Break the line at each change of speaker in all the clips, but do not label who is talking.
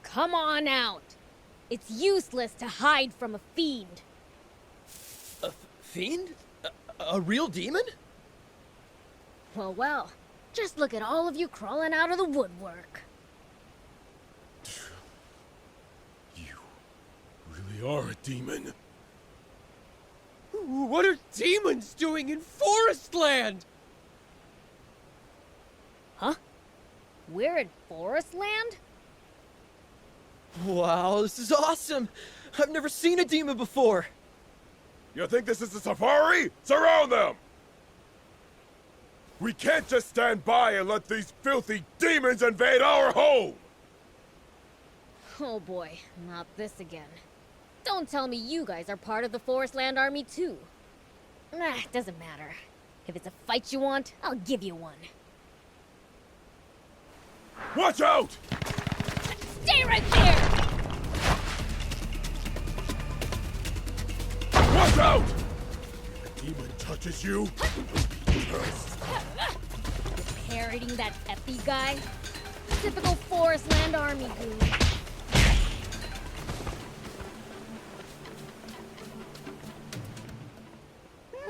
Come on out. It's useless to hide from a fiend.
A fiend? A real demon?
Well, well. Just look at all of you crawling out of the woodwork.
You really are a demon.
What are demons doing in Forest Land?
Huh? We're in Forest Land?
Wow, this is awesome! I've never seen a demon before!
You think this is a safari? Surround them! We can't just stand by and let these filthy demons invade our home!
Oh boy, not this again. Don't tell me you guys are part of the Forest Land Army too. Nah, doesn't matter. If it's a fight you want, I'll give you one.
Watch out!
Stay right there!
Watch out! If a demon touches you,
Parroting that Epi guy? Typical Forest Land Army goon.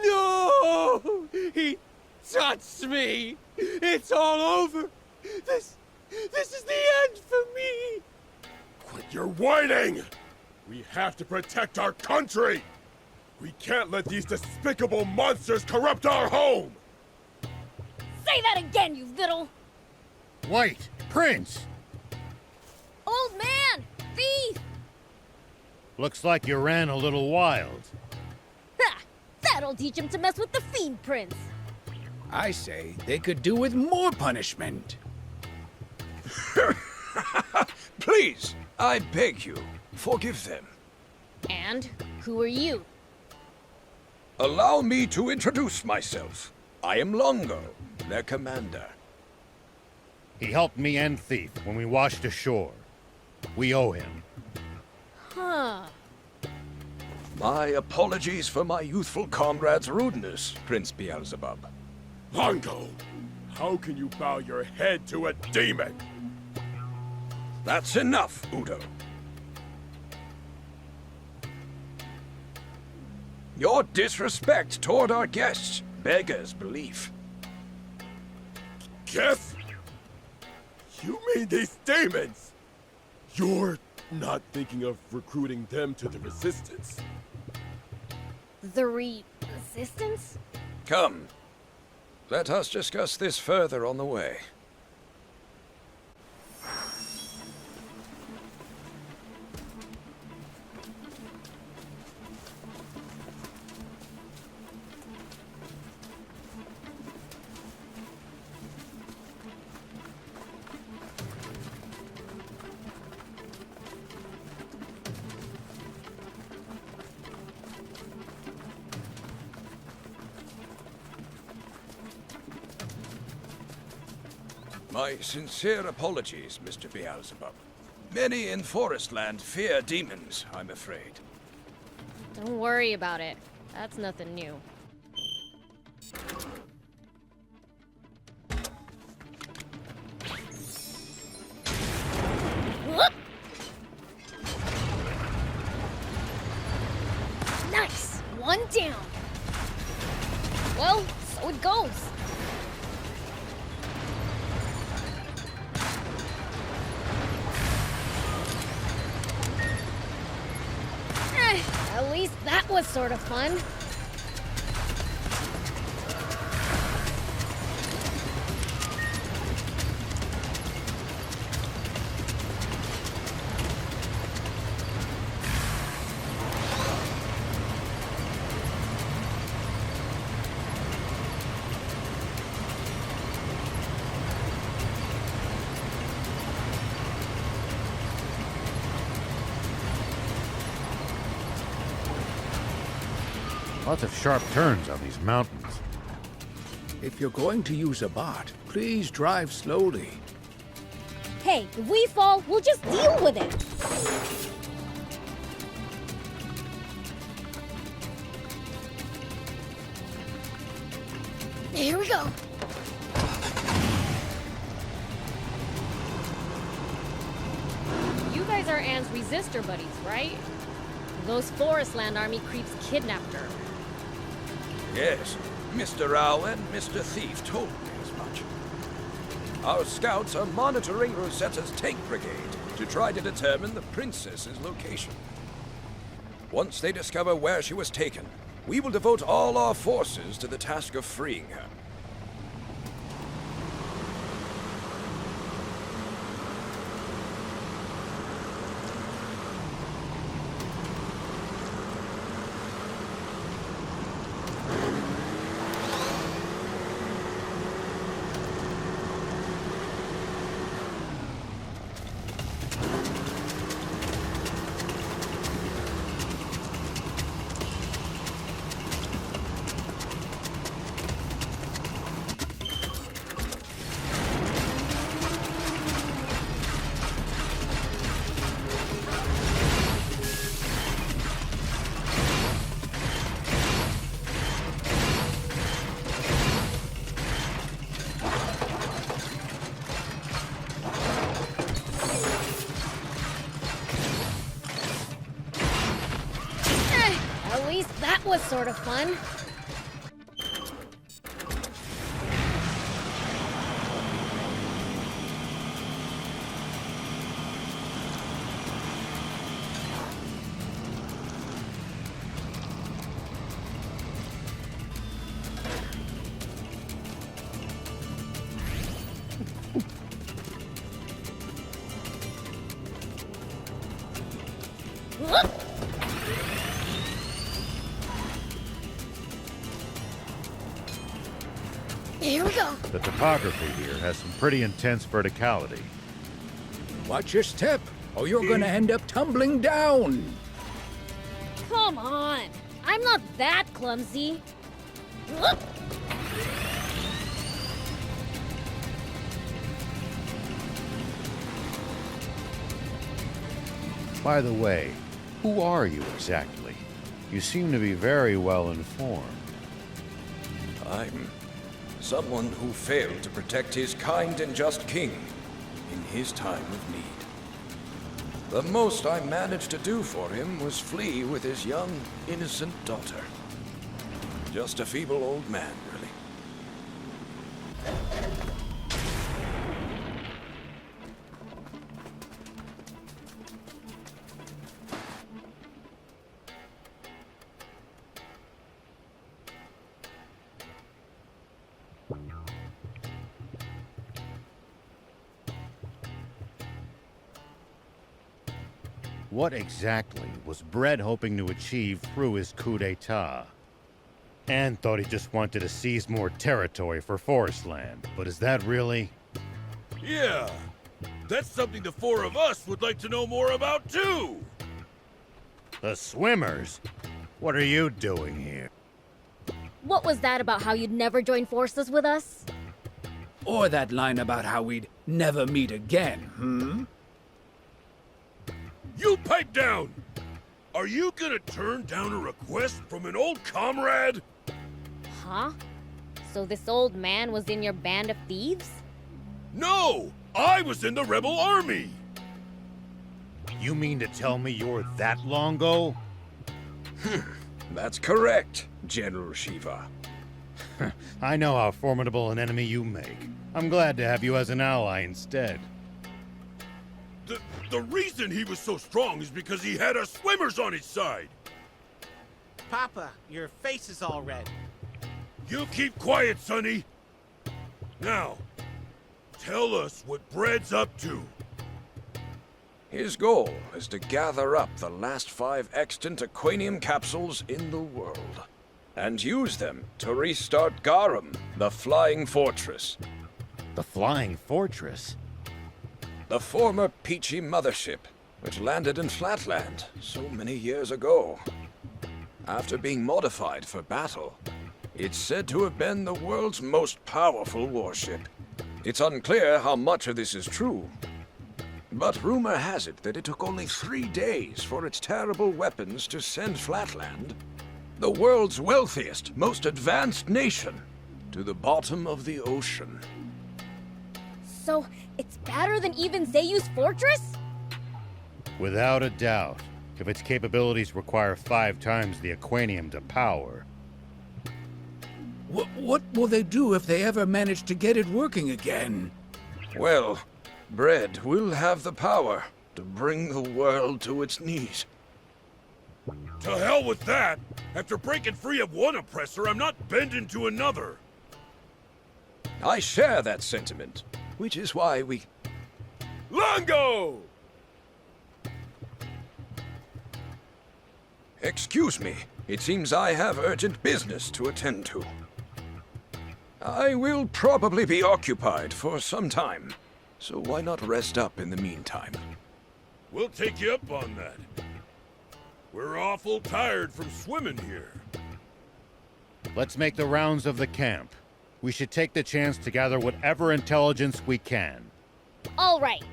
No! He touched me! It's all over! This is the end for me!
quit your whining! We have to protect our country! We can't let these despicable monsters corrupt our home!
Say that again, you little...
Wait, Prince!
Old man! Thief!
Looks like you ran a little wild.
Ha! That'll teach him to mess with the Fiend Prince!
I say they could do with more punishment.
Please, I beg you, forgive them.
And who are you?
Allow me to introduce myself. I am Longo, their commander.
He helped me and Thief when we washed ashore. We owe him.
Huh.
My apologies for my youthful comrade's rudeness, Prince Beelzebub.
Longo, how can you bow your head to a demon?
That's enough, Udo. Your disrespect toward our guests beggars belief.
Guess? You mean these demons? You're not thinking of recruiting them to the Resistance?
The Resistance?
Come, let us discuss this further on the way. My sincere apologies, Mr. Beelzebub. Many in Forestland fear demons, I'm afraid.
Don't worry about it. That's nothing new. Whoop! Nice! One down. Well, so it goes. At least that was sort of fun.
Lots of sharp turns on these mountains.
If you're going to use a bot, please drive slowly.
Hey, if we fall, we'll just deal with it. Here we go. You guys are Anne's resistor buddies, right? Those Forest Land Army creeps kidnapped her.
Yes, Mr. Owl and Mr. Thief told me as much. Our scouts are monitoring Rosetta's tank brigade to try to determine the princess's location. Once they discover where she was taken, we will devote all our forces to the task of freeing her.
At least that was sort of fun. Here we go.
The topography here has some pretty intense verticality.
Watch your step, or you're gonna end up tumbling down.
Come on. I'm not that clumsy.
By the way, who are you exactly? You seem to be very well informed.
I'm someone who failed to protect his kind and just king in his time of need. The most I managed to do for him was flee with his young, innocent daughter. Just a feeble old man, really.
What exactly was Brett hoping to achieve through his coup d'etat? Anne thought he just wanted to seize more territory for Forest Land, but is that really?
Yeah, that's something the four of us would like to know more about too!
The swimmers? What are you doing here?
What was that about how you'd never join forces with us?
Or that line about how we'd never meet again,
You pipe down! Are you gonna turn down a request from an old comrade?
Huh? So this old man was in your band of thieves?
No! I was in the rebel army!
You mean to tell me you're that Longo?
That's correct, General Shiva.
I know how formidable an enemy you make. I'm glad to have you as an ally instead.
The reason he was so strong is because he had us swimmers on his side!
Papa, your face is all red.
You keep quiet, Sonny! Now, tell us what Bread's up to.
His goal is to gather up the last 5 extant aquanium capsules in the world, and use them to restart Garum, the Flying Fortress.
The Flying Fortress?
The former Peachy mothership, which landed in Flatland so many years ago. After being modified for battle, it's said to have been the world's most powerful warship. It's unclear how much of this is true, but rumor has it that it took only 3 days for its terrible weapons to send Flatland, the world's wealthiest, most advanced nation, to the bottom of the ocean.
So, it's better than even Zeus's fortress?
Without a doubt, if its capabilities require 5 times the Aquanium to power.
What will they do if they ever manage to get it working again?
Well, Bread will have the power to bring the world to its knees.
To hell with that! After breaking free of one oppressor, I'm not bending to another!
I share that sentiment, which is why we...
Longo!
Excuse me, it seems I have urgent business to attend to. I will probably be occupied for some time, so why not rest up in the meantime?
We'll take you up on that. We're awful tired from swimming here.
Let's make the rounds of the camp. We should take the chance to gather whatever intelligence we can.
All right.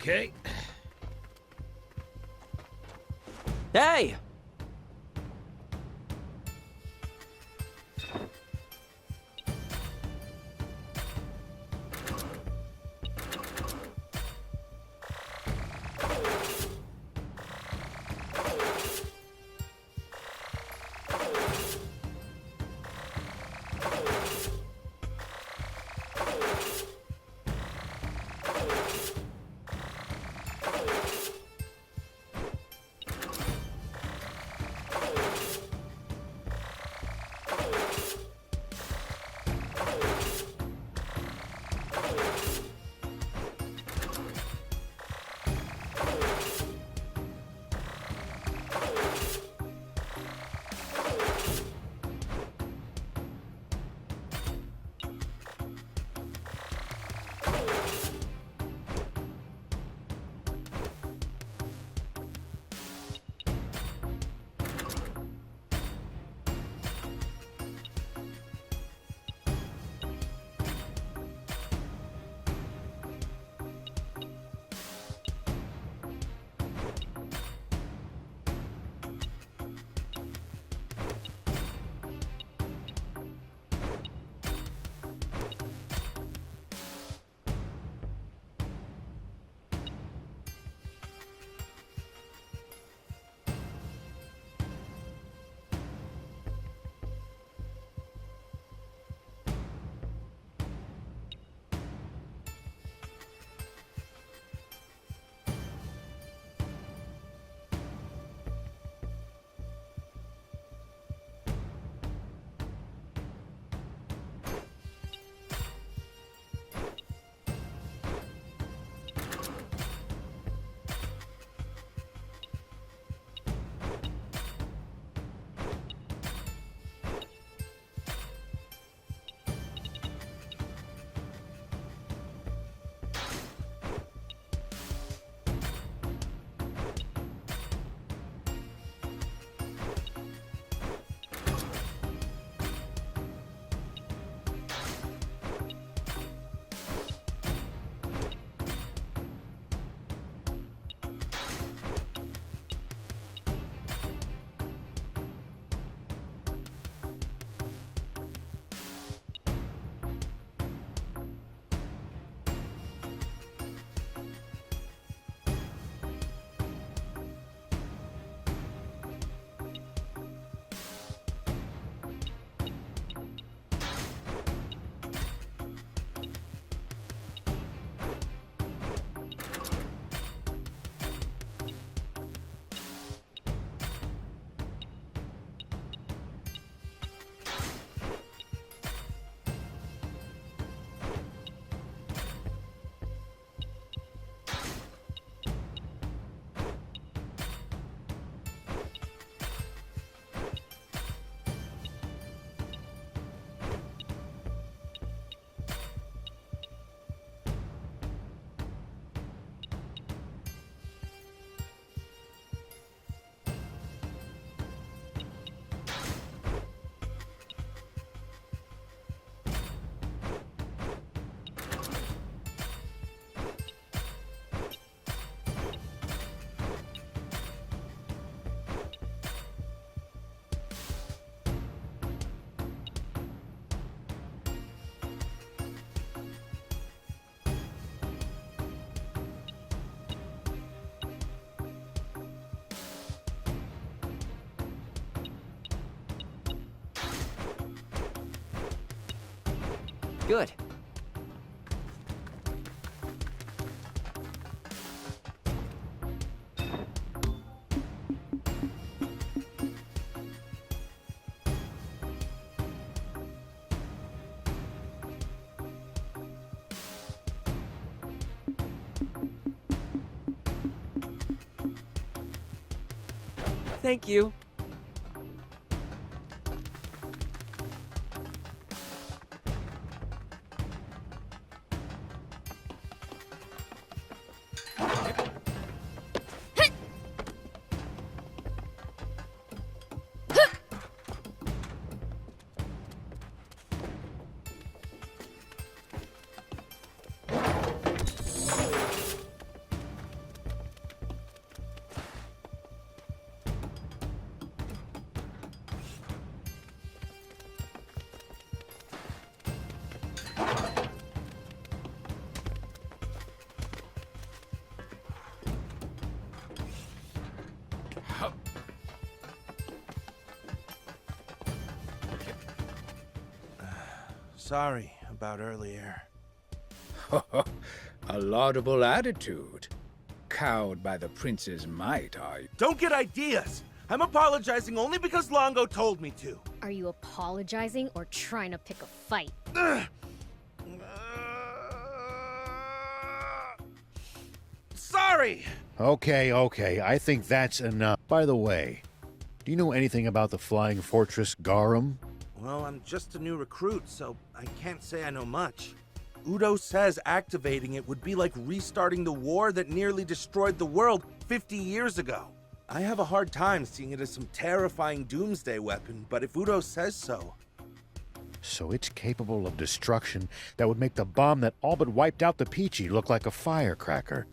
Okay. Hey!
good. Thank you.
Sorry about earlier.
A laudable attitude. Cowed by the prince's might, are you?
Don't get ideas! I'm apologizing only because Longo told me to.
Are you apologizing or trying to pick a fight?
Sorry!
Okay, I think that's enough. By the way, do you know anything about the flying fortress Garum?
Well, I'm just a new recruit, so I can't say I know much. Udo says activating it would be like restarting the war that nearly destroyed the world 50 years ago. I have a hard time seeing it as some terrifying doomsday weapon, but if Udo says so...
So it's capable of destruction that would make the bomb that all but wiped out the Peachy look like a firecracker.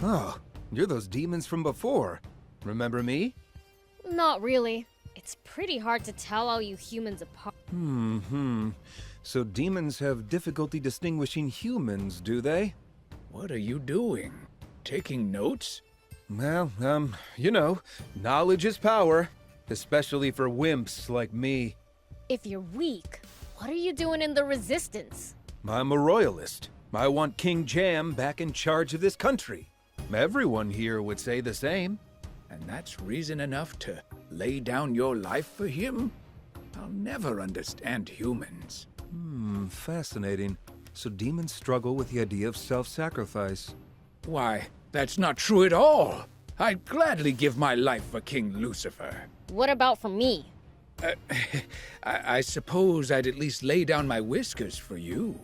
Oh, you're those demons from before. Remember me?
Not really. It's pretty hard to tell all you humans apart.
So demons have difficulty distinguishing humans, do they?
What are you doing? Taking notes?
Well, you know, knowledge is power. Especially for wimps like me.
If you're weak, what are you doing in the Resistance?
I'm a royalist. I want King Jam back in charge of this country. Everyone here would say the same.
And that's reason enough to lay down your life for him? I'll never understand humans.
Fascinating. So demons struggle with the idea of self-sacrifice.
Why, that's not true at all. I'd gladly give my life for King Lucifer.
What about for me?
I suppose I'd at least lay down my whiskers for you.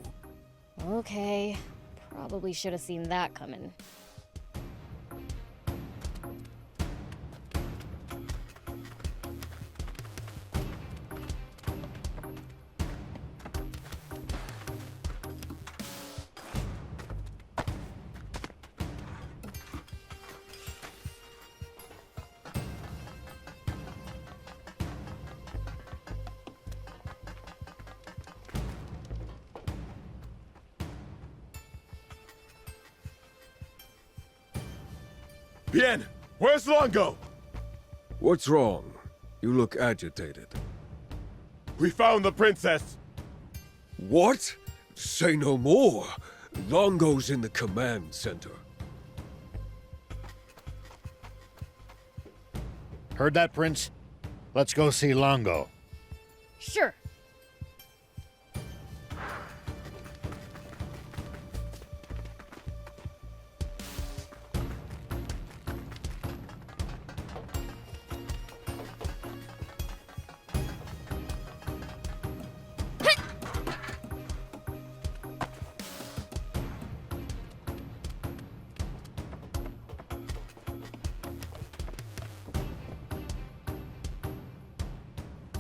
Okay. Probably should have seen that coming.
Bien, where's Longo?
What's wrong? You look agitated.
We found the princess.
What? Say no more. Longo's in the command center.
Heard that, Prince? Let's go see Longo.
Sure.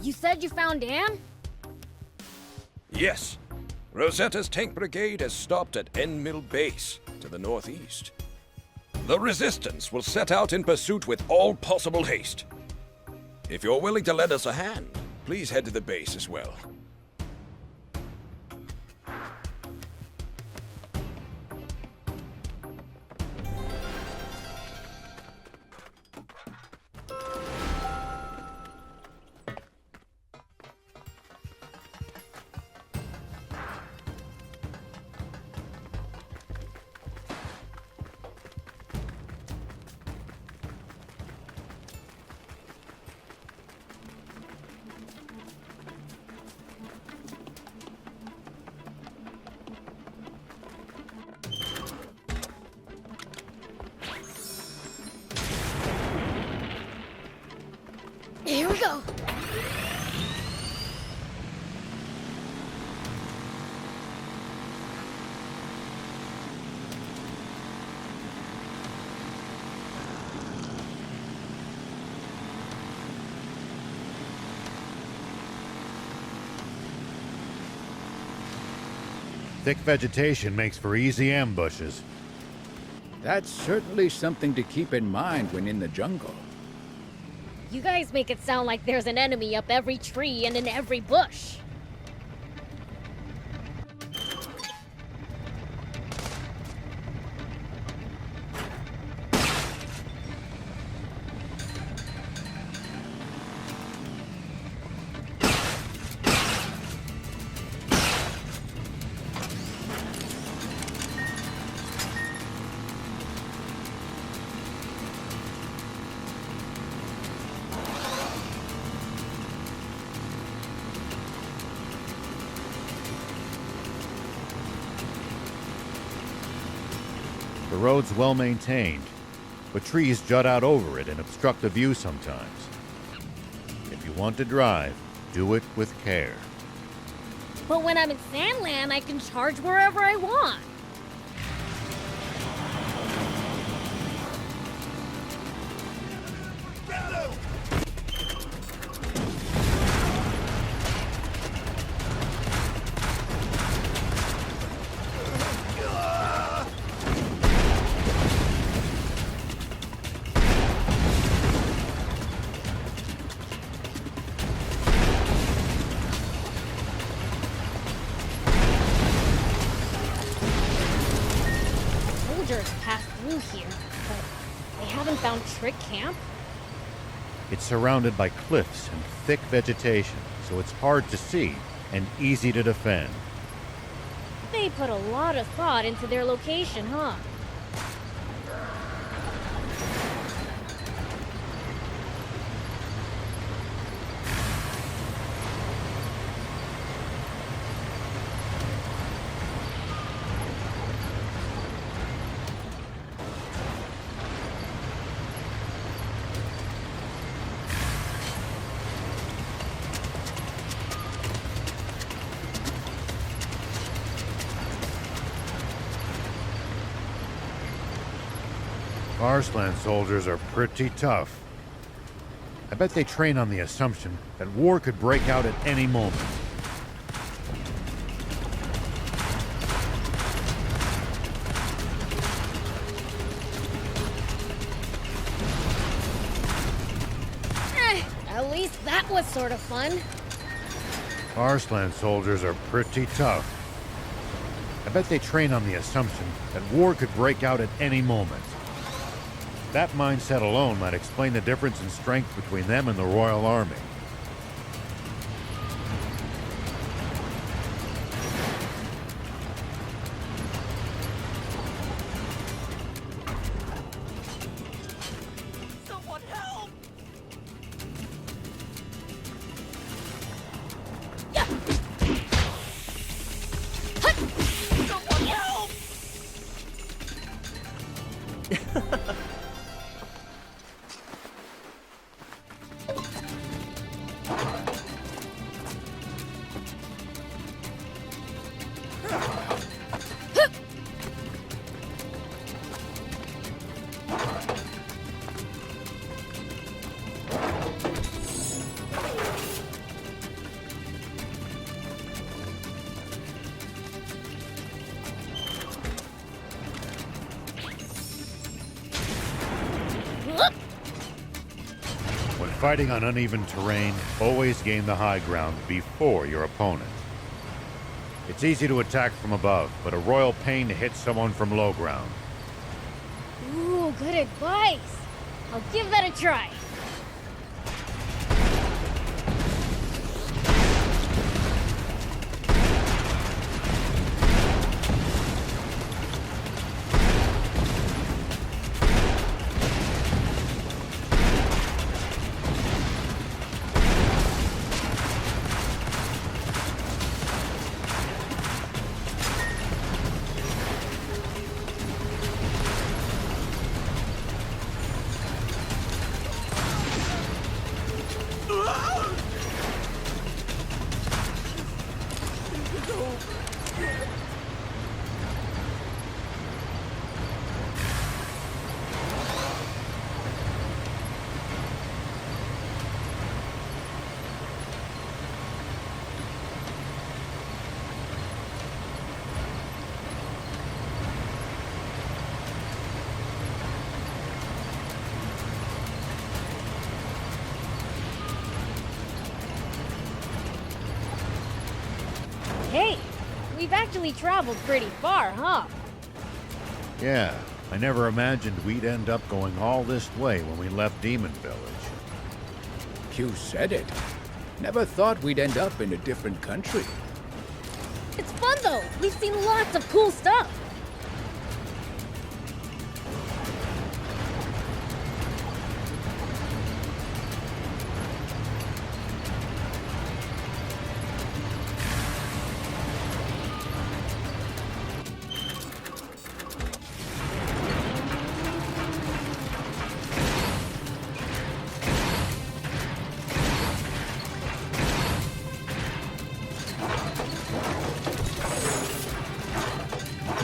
You said you found Anne?
Yes. Rosetta's tank brigade has stopped at End Mill Base, to the northeast. The resistance will set out in pursuit with all possible haste. If you're willing to lend us a hand, please head to the base as well.
Here we go.
Thick vegetation makes for easy ambushes.
That's certainly something to keep in mind when in the jungle.
You guys make it sound like there's an enemy up every tree and in every bush.
The road's well maintained, but trees jut out over it and obstruct the view sometimes. If you want to drive, do it with care.
But when I'm in Sandland, I can charge wherever I want. Pass through here, but they haven't found Trick Camp?
It's surrounded by cliffs and thick vegetation, so it's hard to see and easy to defend.
They put a lot of thought into their location, huh?
Arslan soldiers are pretty tough. I bet they train on the assumption that war could break out at any moment.
At least that was sort of fun.
Arslan soldiers are pretty tough. I bet they train on the assumption that war could break out at any moment. That mindset alone might explain the difference in strength between them and the Royal Army.
Someone help! Someone help!
fighting on uneven terrain, always gain the high ground before your opponent. It's easy to attack from above, but a royal pain to hit someone from low ground.
Ooh, good advice. I'll give that a try. Hey, we've actually traveled pretty far, huh?
Yeah, I never imagined we'd end up going all this way when we left Demon Village.
You said it. Never thought we'd end up in a different country.
It's fun though. We've seen lots of cool stuff.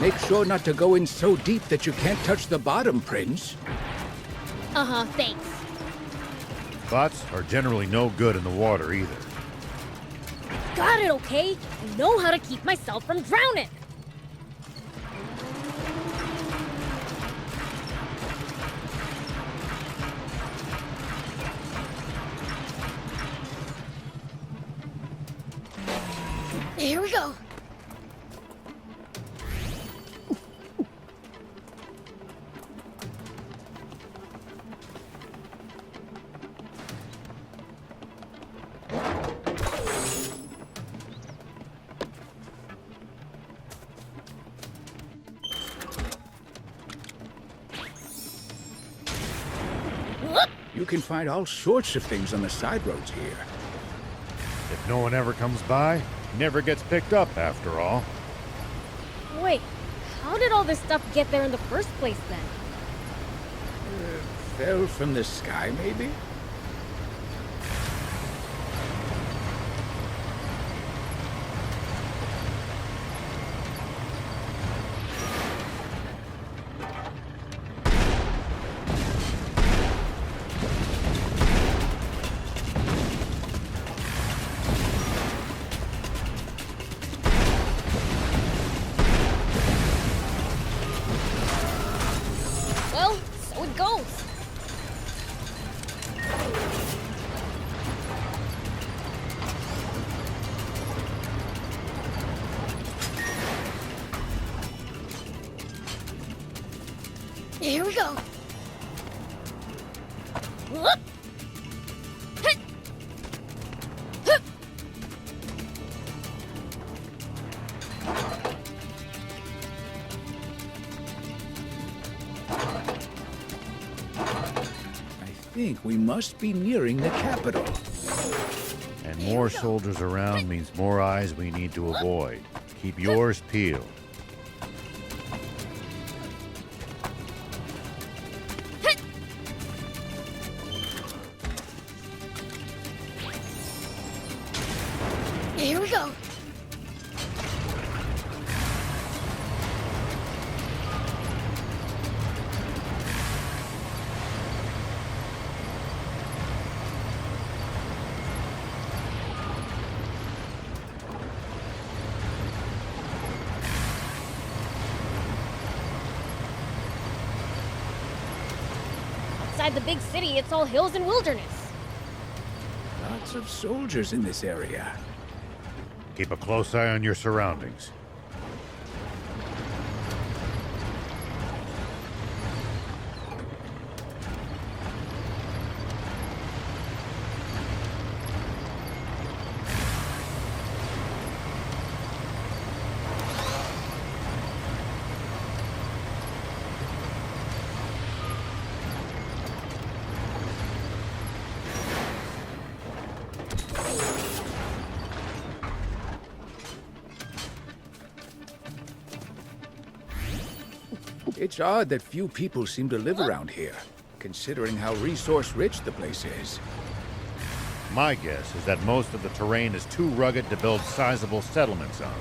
Make sure not to go in so deep that you can't touch the bottom, Prince.
Uh-huh, thanks.
Bots are generally no good in the water either.
Got it, okay? I know how to keep myself from drowning. Here we go.
You can find all sorts of things on the side roads here.
If no one ever comes by, he never gets picked up after all.
Wait, how did all this stuff get there in the first place then?
Fell from the sky, maybe?
Well, so it goes. Here we go. Whoop. Hit. Hup.
I think we must be nearing the capital.
And more soldiers around means more eyes we need to avoid. Keep yours peeled.
Here we go. Outside the big city, it's all hills and wilderness.
lots of soldiers in this area.
Keep a close eye on your surroundings.
It's odd that few people seem to live around here, considering how resource-rich the place is.
My guess is that most of the terrain is too rugged to build sizable settlements on.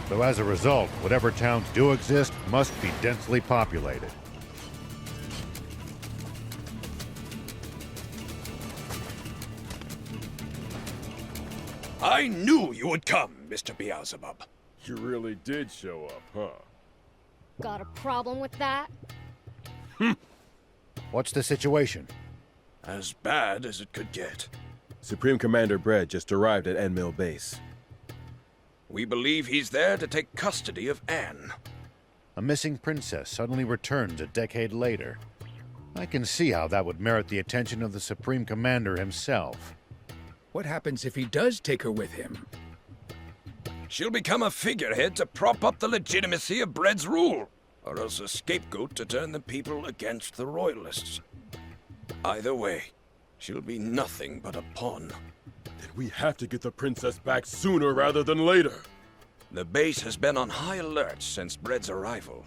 So as a result, whatever towns do exist must be densely populated.
I knew you would come, Mr. Beelzebub.
You really did show up, huh?
Got a problem with that?
What's the situation?
As bad as it could get.
Supreme Commander Brett just arrived at Enmill Base.
We believe he's there to take custody of Anne.
A missing princess suddenly returns a decade later. I can see how that would merit the attention of the Supreme Commander himself.
What happens if he does take her with him?
She'll become a figurehead to prop up the legitimacy of Brett's rule, or else a scapegoat to turn the people against the royalists. Either way, she'll be nothing but a pawn.
Then we have to get the princess back sooner rather than later.
The base has been on high alert since Brett's arrival.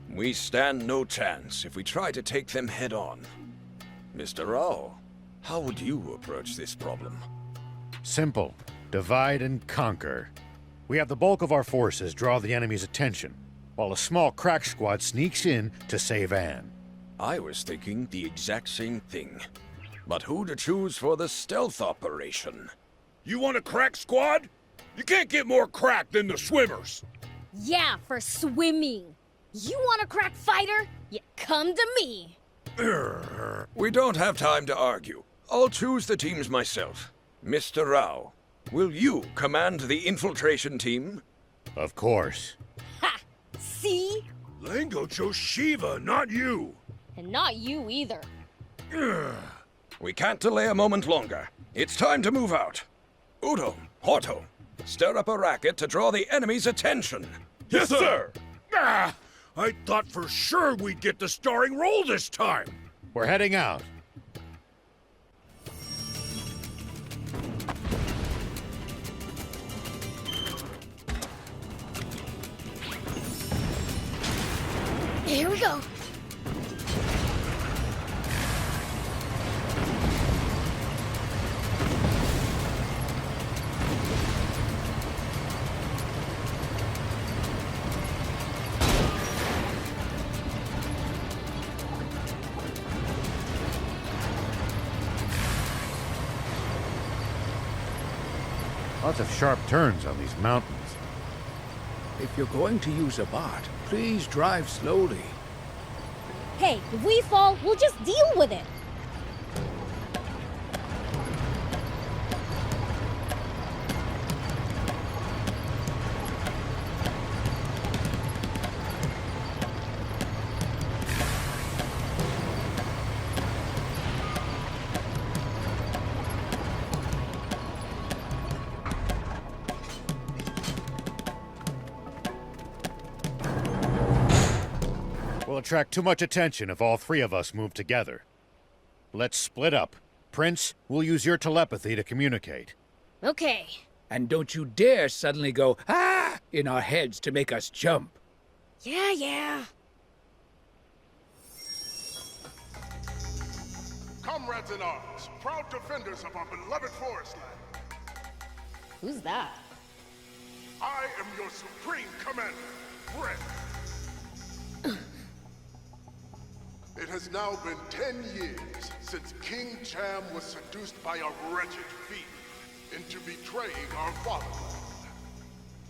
We stand no chance if we try to take them head on. Mr. Rao, how would you approach this problem?
Simple. Divide and conquer. We have the bulk of our forces draw the enemy's attention, while a small crack squad sneaks in to save Anne.
I was thinking the exact same thing. But who to choose for the stealth operation?
You want a crack squad? You can't get more crack than the swimmers.
Yeah, for swimming. You want a crack fighter? You come to me.
We don't have time to argue. I'll choose the teams myself. Mr. Rao, will you command the infiltration team?
Of course.
Ha! See?
Lango chose Shiva, not you.
And not you either.
We can't delay a moment longer. It's time to move out. Udo, Horto, stir up a racket to draw the enemy's attention.
Yes, sir!
Ah, I thought for sure we'd get the starring role this time.
We're heading out.
Here we go.
Lots of sharp turns on these mountains.
If you're going to use a bot, please drive slowly.
Hey, if we fall, we'll just deal with it.
We'll attract too much attention if all three of us move together. Let's split up. Prince, we'll use your telepathy to communicate.
Okay.
And don't you dare suddenly go, ah, in our heads to make us jump.
Yeah.
Comrades in arms, proud defenders of our beloved forest land,
Who's that?
I am your supreme commander, Brett. It has now been 10 years since King Cham was seduced by a wretched fiend into betraying our fatherland.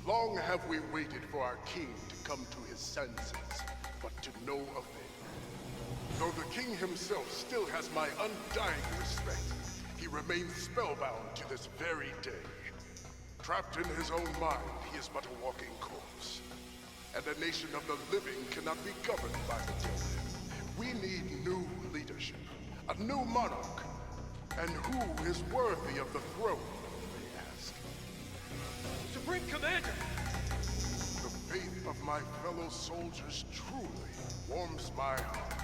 Long have we waited for our king to come to his senses, but to no avail. Though the king himself still has my undying respect, he remains spellbound to this very day. Trapped in his own mind, he is but a walking corpse. And a nation of the living cannot be governed by the dead. We need new leadership, a new monarch. And who is worthy of the throne, they ask.
Supreme Commander!
The faith of my fellow soldiers truly warms my heart.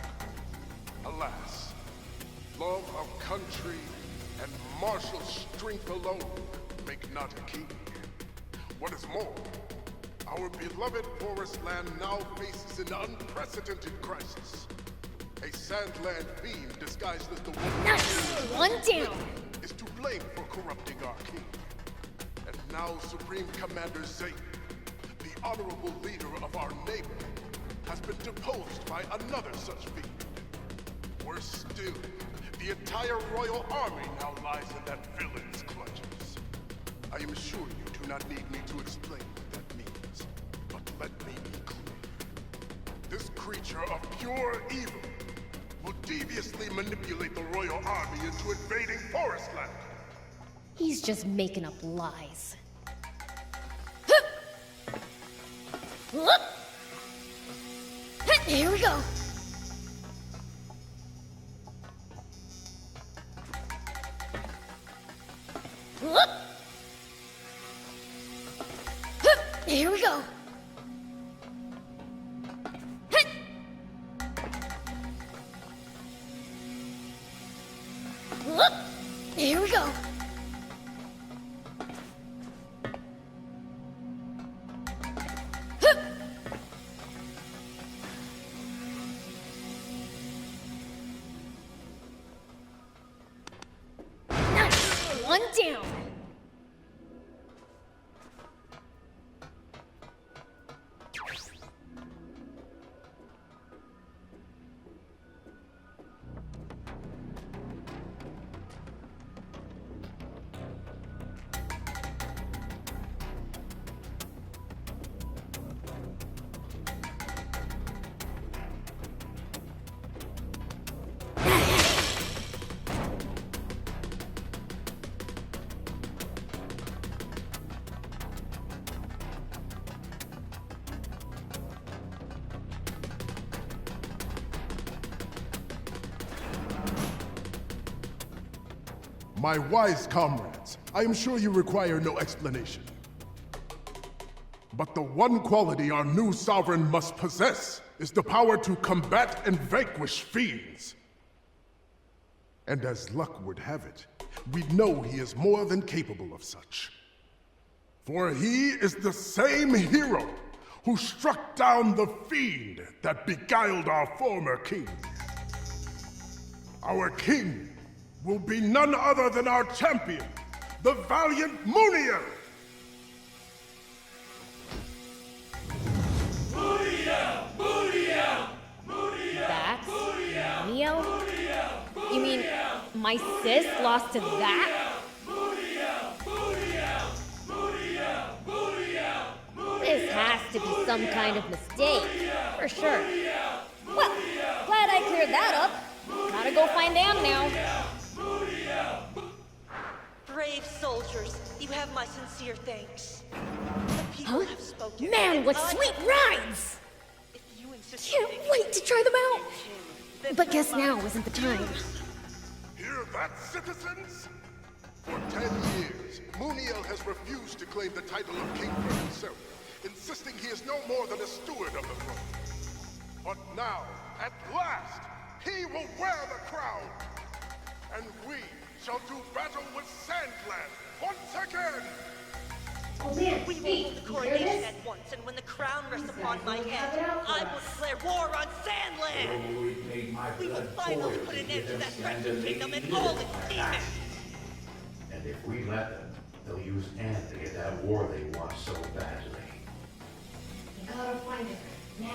Alas, love of country and martial strength alone make not a king. What is more, our beloved forest land now faces an unprecedented crisis. A Sandland fiend disguised as the woman
Nice! One down!
is to blame for corrupting our king. And now Supreme Commander Zayt, the honorable leader of our neighbor, has been deposed by another such fiend. Worse still, the entire royal army now lies in that villain's clutches. I am sure you do not need me to explain what that means, but let me be clear. This creature of pure evil will deviously manipulate the royal army into invading Forestland.
He's just making up lies. Here we go. Here we go. Here we go. Nice. One down.
My wise comrades, I am sure you require no explanation. But the one quality our new sovereign must possess is the power to combat and vanquish fiends. And as luck would have it, we know he is more than capable of such. For he is the same hero who struck down the fiend that beguiled our former king. Our king will be none other than our champion, the valiant Muniel!
That's Muniel? You mean my sis lost to that? This has to be some kind of mistake, for sure. Well, glad I cleared that up. Gotta go find Am now.
Brave soldiers, you have my sincere thanks. The people have spoken.
Man, what sweet rides!
If you insist
Can't wait to try them out. But guess now isn't the time.
Hear that, citizens? For 10 years, Muniel has refused to claim the title of king for himself, insisting he is no more than a steward of the throne. But now, at last, he will wear the crown! And we shall do battle with Sandland once again!
Oh man,
We will hold the coronation at once, and when the crown rests upon my head, I will declare war on Sandland! We will finally put an end to that wretched kingdom and all its demons!
And if we let them, they'll use Anne to get that war they want so badly.
You gotta find it now.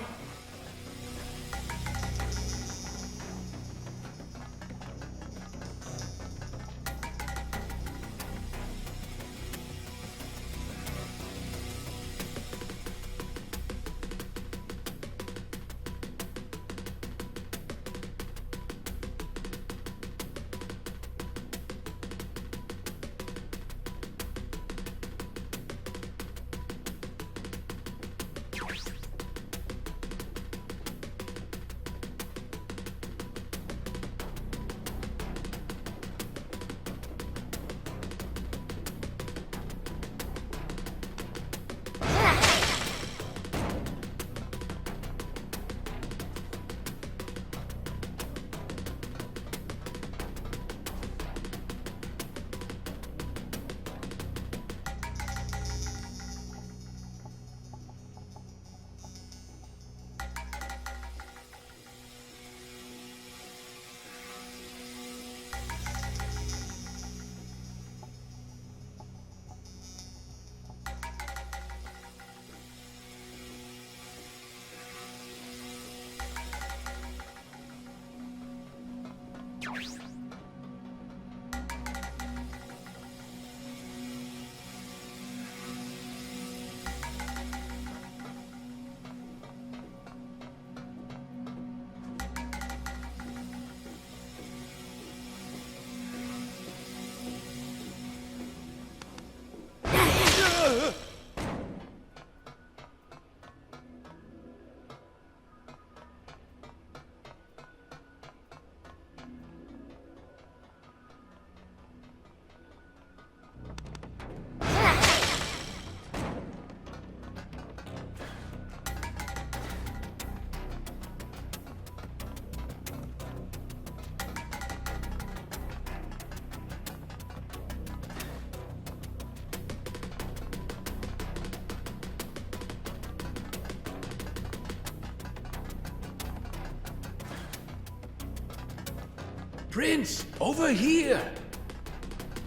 Prince, over here!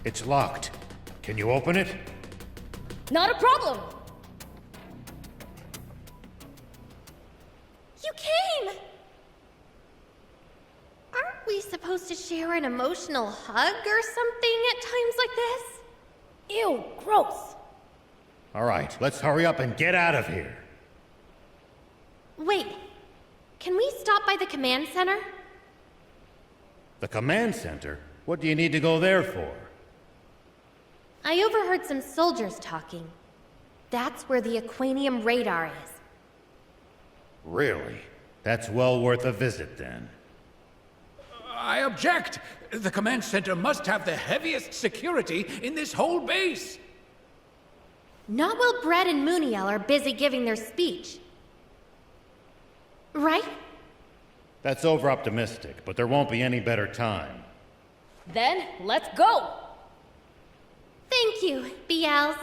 It's locked. Can you open it?
Not a problem!
You came! Aren't we supposed to share an emotional hug or something at times like this?
Ew, gross!
All right, let's hurry up and get out of here.
Wait, can we stop by the command center?
The command center? What do you need to go there for?
I overheard some soldiers talking. That's where the Aquanium radar is.
Really? That's well worth a visit then.
I object! The command center must have the heaviest security in this whole base!
Not while Brett and Muniel are busy giving their speech. Right?
That's over-optimistic, but there won't be any better time.
Then, let's go!
Thank you, BLs.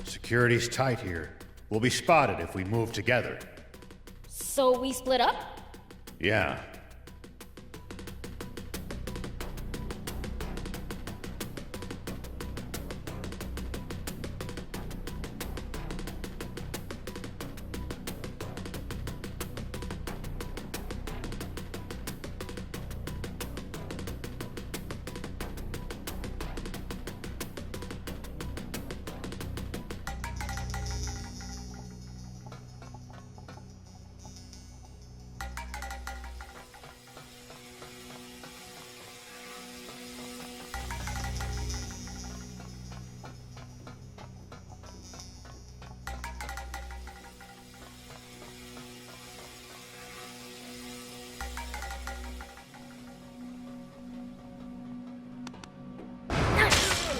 Security's tight here. We'll be spotted if we move together.
So we split up?
Yeah.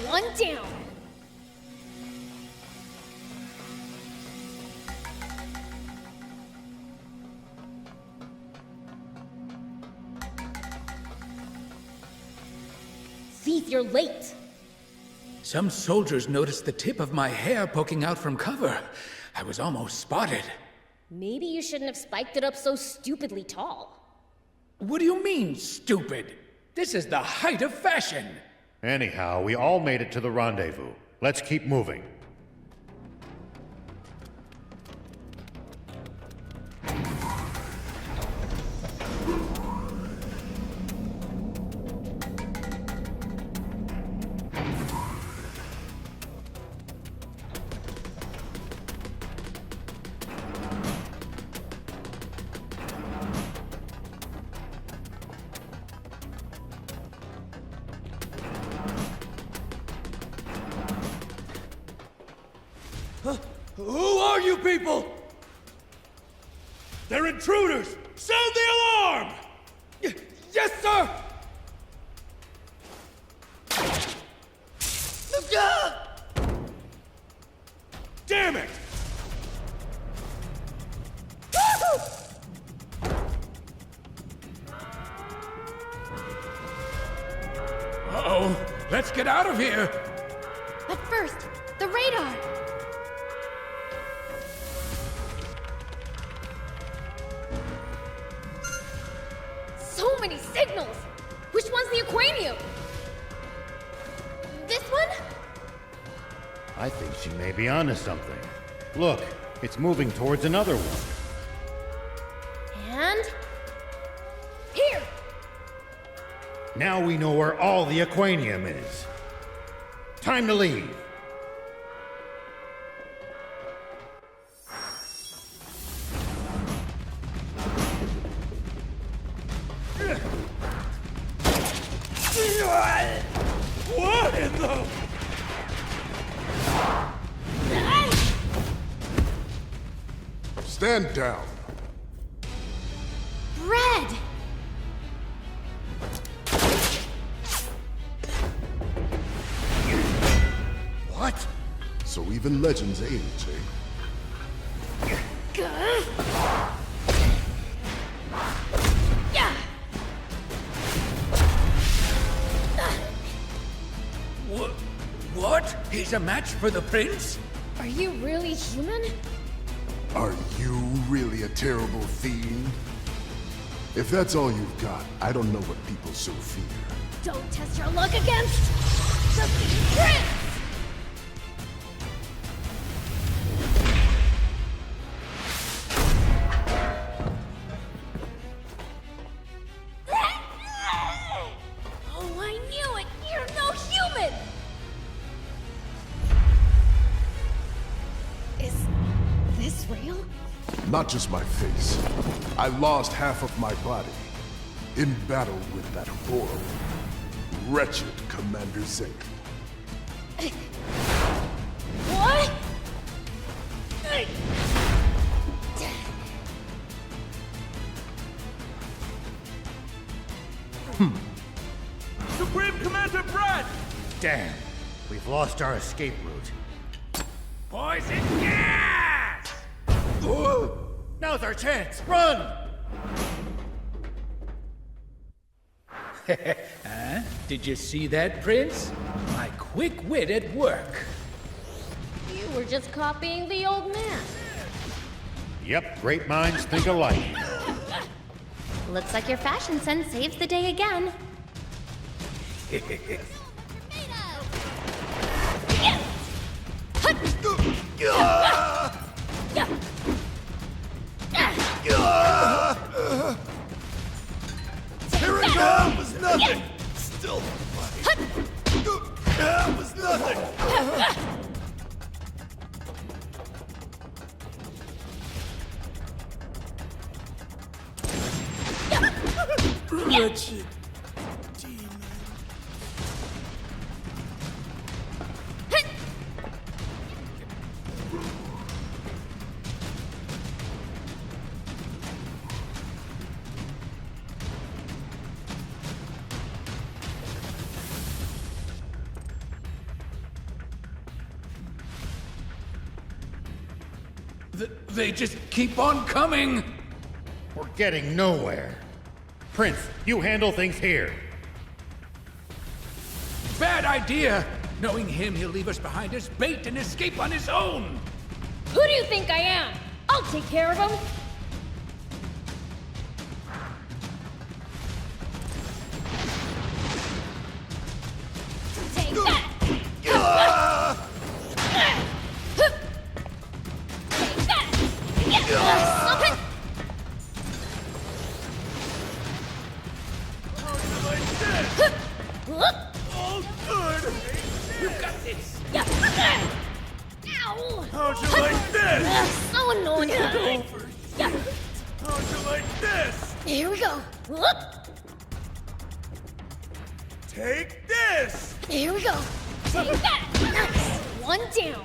One down! Thief, you're late!
Some soldiers noticed the tip of my hair poking out from cover. I was almost spotted.
Maybe you shouldn't have spiked it up so stupidly tall.
What do you mean, stupid? This is the height of fashion!
Anyhow, we all made it to the rendezvous. Let's keep moving.
Who are you people? They're intruders! Sound the alarm! Yes, sir! Damn it!
Uh-oh, let's get out of here!
But first, the radar!
So many many signals! Which one's the aquanium? This one?
I think she may be onto something. Look, it's moving towards another one.
And... here!
Now we know where all the aquanium is. Time to leave.
What in the...
Stand down.
Bread!
What? So even legends age, eh?
What? He's a match for the prince?
Are you really human?
Are you really a terrible fiend? If that's all you've got, I don't know what people so fear.
Don't test your luck against the prince! Oh, I knew it! You're no human! Is this real?
Not just my face. I lost half of my body in battle with that horrible, wretched Commander Zane.
What?
Supreme Commander Brad!
Damn, we've lost our escape route.
Poison gas!
Now's our chance! Run!
Huh? Did you see that, Prince? My quick wit at work.
You were just copying the old man.
Yep, great minds think alike.
Looks like your fashion sense saves the day again.
Here it goes! Was nothing! Still was nothing! Wretched demon.
They just keep on coming!
We're getting nowhere. Prince, you handle things here.
Bad idea! Knowing him, he'll leave us behind as bait and escape on his own!
Who do you think I am? I'll take care of him. Take that! Take that! Something!
Oh, good!
You got this!
Ow!
How'd you like this?
So annoying!
Over. How'd you like this?
Here we go.
Take this!
Here we go. Take that! Nice! One down.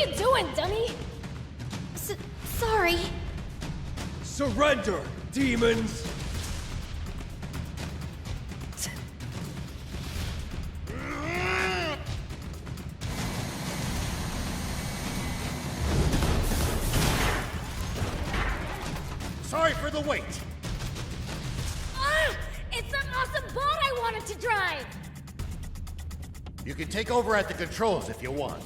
you doing, dummy?
Sorry.
Surrender, demons!
Sorry for the wait.
Ah! It's that awesome boat I wanted to drive!
You can take over at the controls if you want.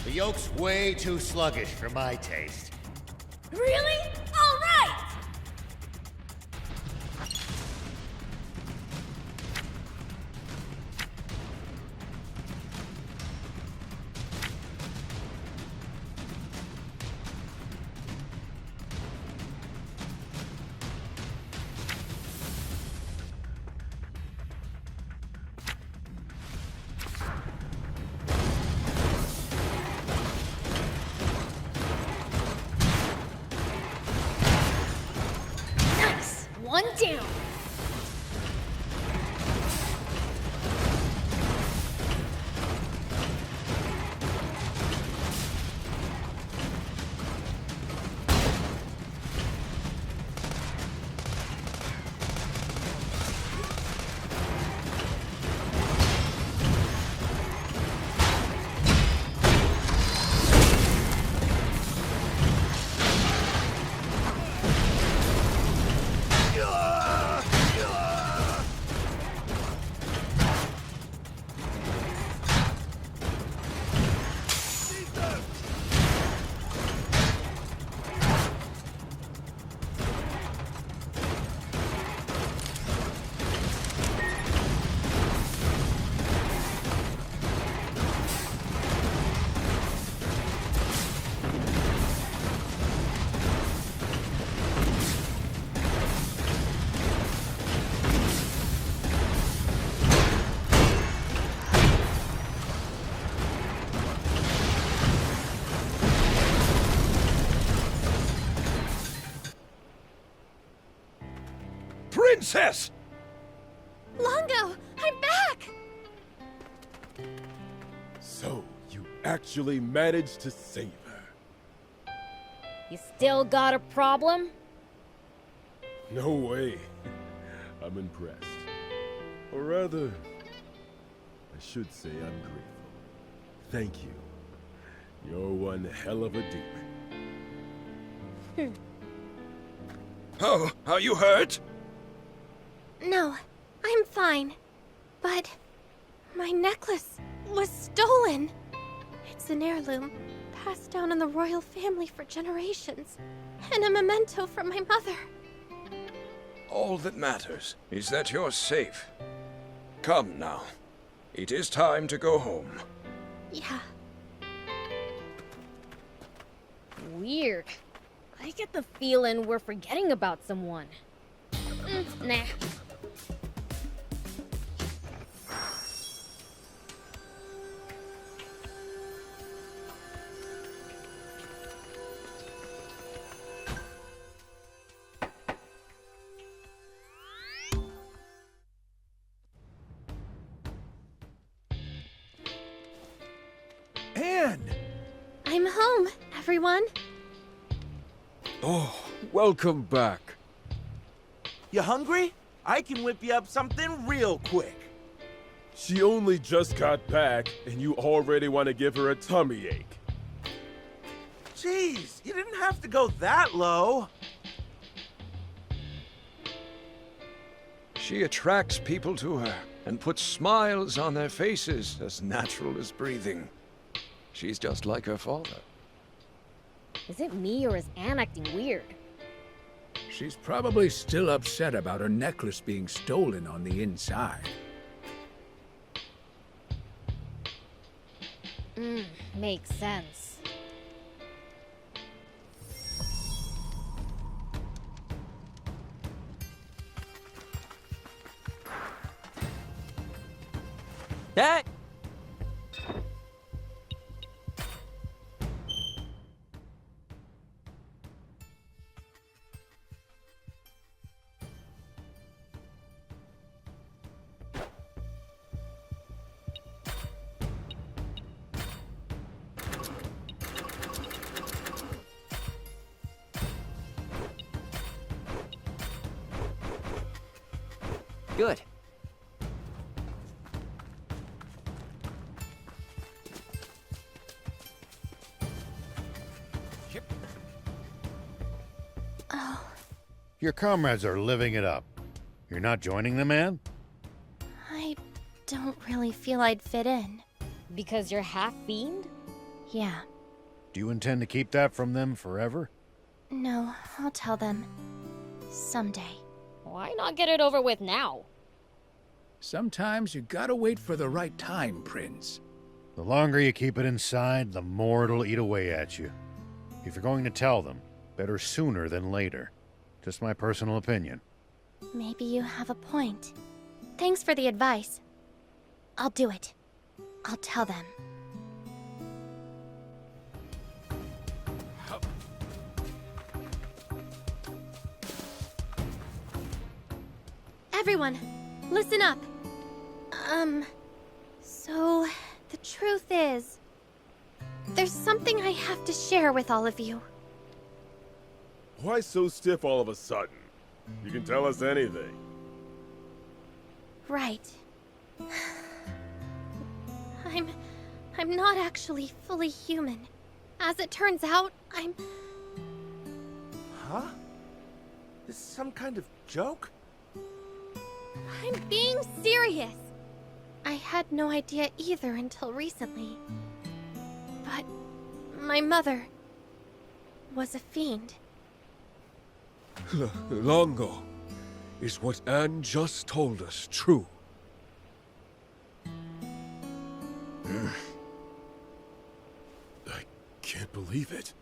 The yoke's way too sluggish for my taste.
Really? All right! One down.
Princess!
Longo, I'm back!
So, you actually managed to save her.
You still got a problem?
No way. I'm impressed. Or rather, I should say I'm grateful. Thank you. You're one hell of a demon.
Oh, are you hurt?
No, I'm fine. But my necklace was stolen. It's an heirloom, passed down in the royal family for generations, and a memento from my mother.
All that matters is that you're safe. Come now. It is time to go home.
Yeah.
Weird. I get the feeling we're forgetting about someone. Nah.
Anne!
I'm home, everyone.
Oh, welcome back.
You hungry? I can whip you up something real quick.
She only just got back, and you already want to give her a tummy ache.
Jeez, you didn't have to go that low.
She attracts people to her and puts smiles on their faces as natural as breathing. She's just like her father.
Is it me or is Anne acting weird?
She's probably still upset about her necklace being stolen on the inside.
Makes sense.
Hey! Good.
Oh,
Your comrades are living it up. You're not joining the man?
I don't really feel I'd fit in.
Because you're half fiend?
Yeah.
Do you intend to keep that from them forever?
No, I'll tell them. Someday.
Why not get it over with now?
Sometimes you gotta wait for the right time, Prince.
The longer you keep it inside, the more it'll eat away at you. If you're going to tell them, better sooner than later. Just my personal opinion.
Maybe you have a point. Thanks for the advice. I'll do it. I'll tell them. Everyone, listen up. So, the truth is, there's something I have to share with all of you.
Why so stiff all of a sudden? You can tell us anything.
Right. I'm not actually fully human. As it turns out, I'm...
Huh? This is some kind of joke?
I'm being serious. I had no idea either until recently. But my mother was a fiend.
Longo, is what Anne just told us true? I can't believe it.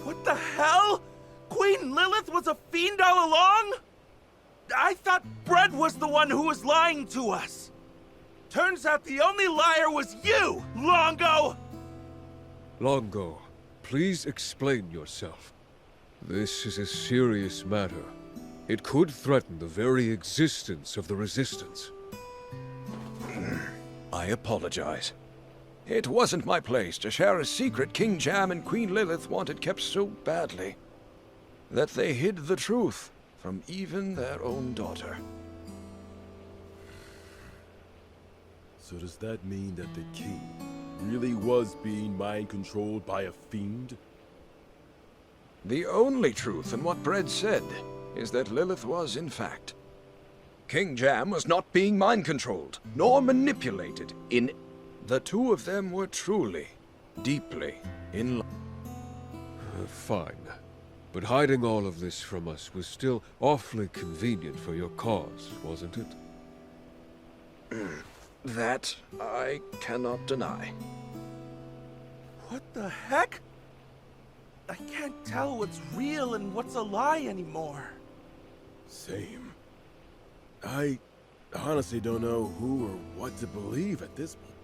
What the hell? Queen Lilith was a fiend all along? I thought Bread was the one who was lying to us. Turns out the only liar was you, Longo!
Longo, please explain yourself. This is a serious matter. It could threaten the very existence of the Resistance.
I apologize. It wasn't my place to share a secret King Jam and Queen Lilith wanted kept so badly that they hid the truth from even their own daughter.
So does that mean that the king really was being mind-controlled by a fiend?
The only truth in what Bread said is that Lilith was, in fact. King Jam was not being mind-controlled, nor manipulated. The two of them were truly, deeply in love.
Fine. But hiding all of this from us was still awfully convenient for your cause, wasn't it?
That I cannot deny.
What the heck? I can't tell what's real and what's a lie anymore.
Same. I honestly don't know who or what to believe at this point.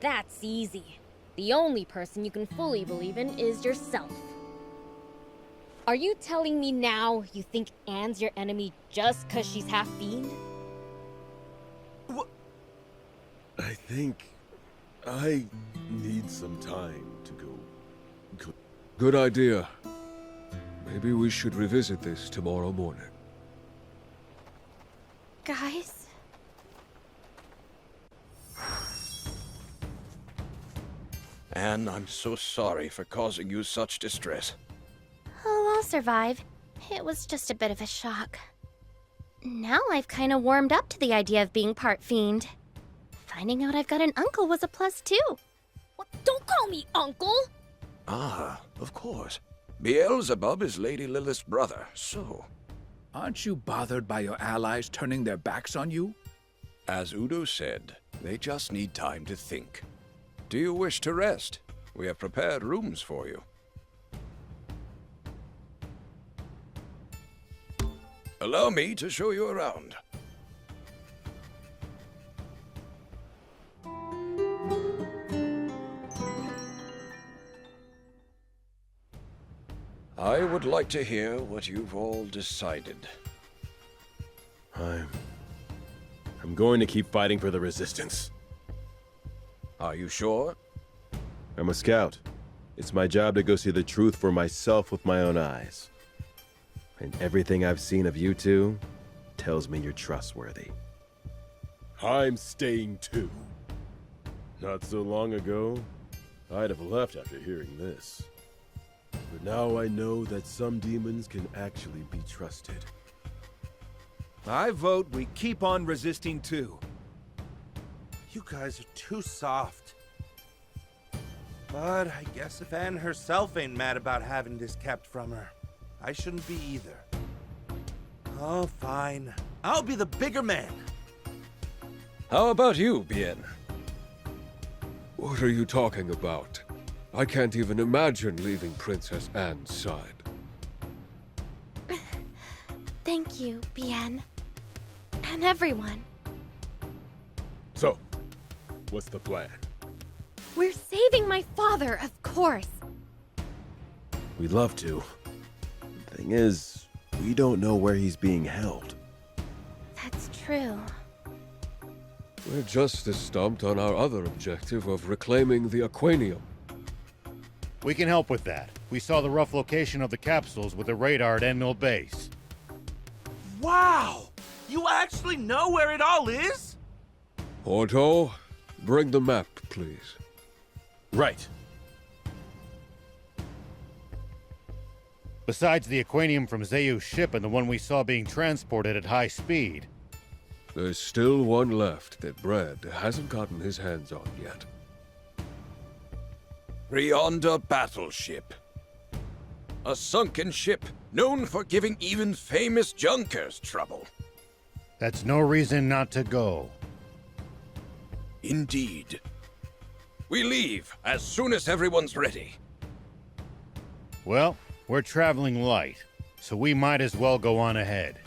That's easy. The only person you can fully believe in is yourself. Are you telling me now you think Anne's your enemy just 'cause she's half fiend?
I think I need some time to go. Good idea. Maybe we should revisit this tomorrow morning.
Guys?
Anne, I'm so sorry for causing you such distress.
Oh, I'll survive. It was just a bit of a shock. Now I've kind of warmed up to the idea of being part fiend. Finding out I've got an uncle was a plus too.
What? Don't call me uncle!
Ah, of course. Beelzebub is Lady Lilith's brother, so...
Aren't you bothered by your allies turning their backs on you?
As Udo said, they just need time to think. Do you wish to rest? We have prepared rooms for you. Allow me to show you around. I would like to hear what you've all decided.
I'm going to keep fighting for the Resistance.
Are you sure?
I'm a scout. It's my job to go see the truth for myself with my own eyes. And everything I've seen of you two, tells me you're trustworthy. I'm staying too. Not so long ago, I'd have left after hearing this. But now I know that some demons can actually be trusted.
I vote we keep on resisting too.
You guys are too soft. But I guess if Anne herself ain't mad about having this kept from her, I shouldn't be either. Oh, fine. I'll be the bigger man.
How about you, Bien?
What are you talking about? I can't even imagine leaving Princess Anne's side.
Thank you, Bien. And everyone.
So, what's the plan?
We're saving my father, of course.
We'd love to. The thing is, we don't know where he's being held.
That's true.
We're just as stumped on our other objective of reclaiming the Aquanium.
We can help with that. We saw the rough location of the capsules with the radar at End Mill Base.
Wow! You actually know where it all is?
Porto, bring the map, please. Right.
Besides the Aquanium from Zeyu's ship and the one we saw being transported at high speed.
There's still one left that Brad hasn't gotten his hands on yet.
Rionda battleship. A sunken ship known for giving even famous junkers trouble.
That's no reason not to go.
Indeed. We leave as soon as everyone's ready.
Well, we're traveling light, so we might as well go on ahead.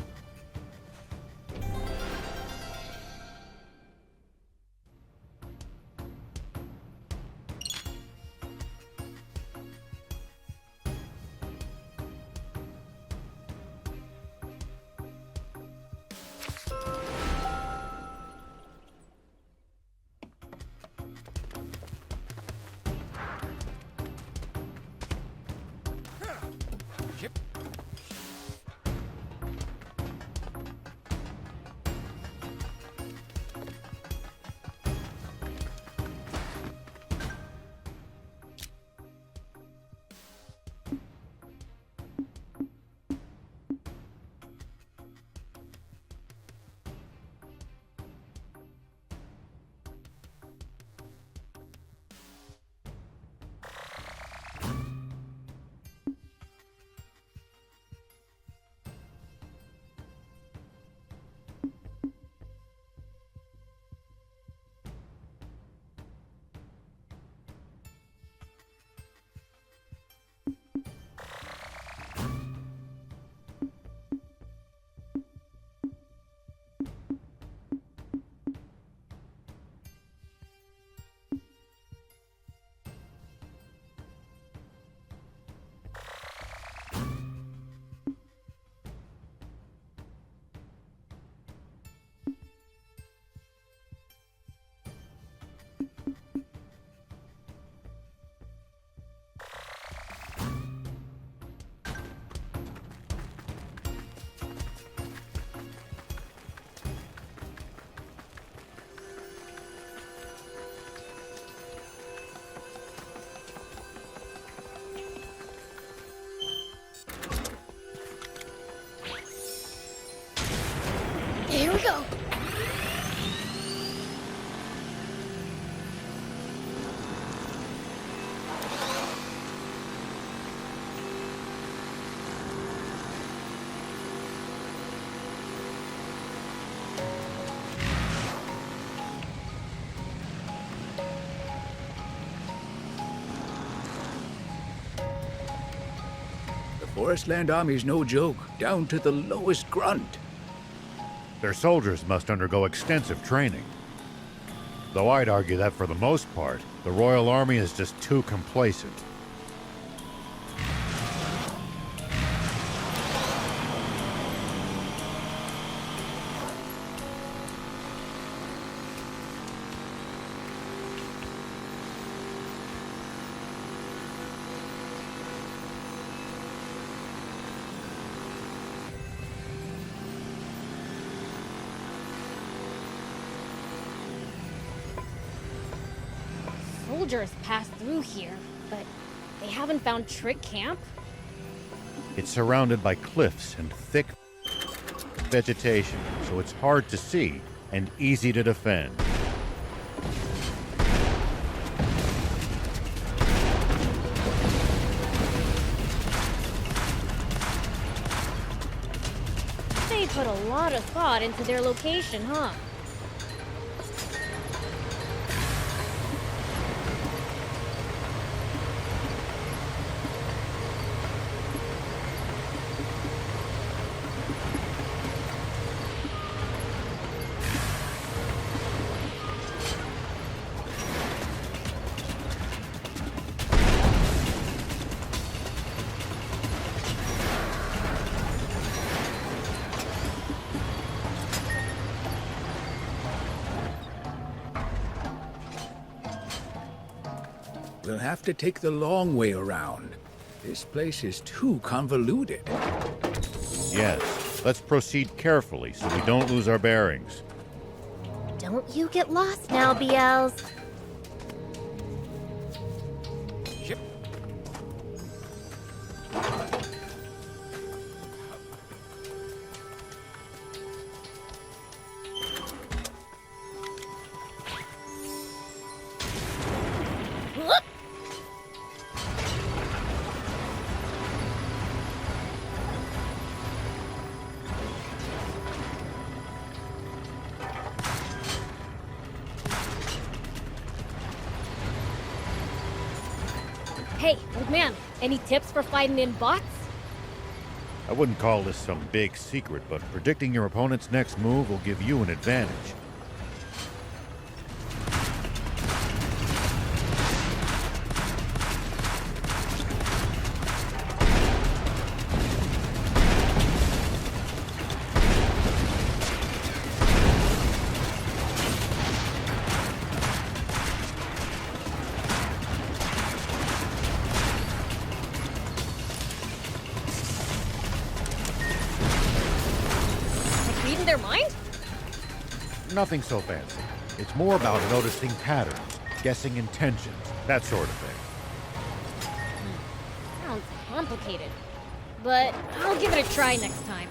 Here we go.
The Forestland Army's no joke, down to the lowest grunt.
Their soldiers must undergo extensive training. Though I'd argue that for the most part, the Royal Army is just too complacent.
soldiers passed through here, but they haven't found Trick Camp?
It's surrounded by cliffs and thick vegetation, so it's hard to see and easy to defend.
They put a lot of thought into their location, huh?
We'll have to take the long way around. This place is too convoluted.
Yes, let's proceed carefully so we don't lose our bearings.
Don't you get lost now, BLs.
Hey, old man, any tips for fighting in bots?
I wouldn't call this some big secret, but predicting your opponent's next move will give you an advantage.
Reading their mind?
Nothing so fancy. It's more about noticing patterns, guessing intentions, that sort of thing.
Sounds complicated. But I'll give it a try next time.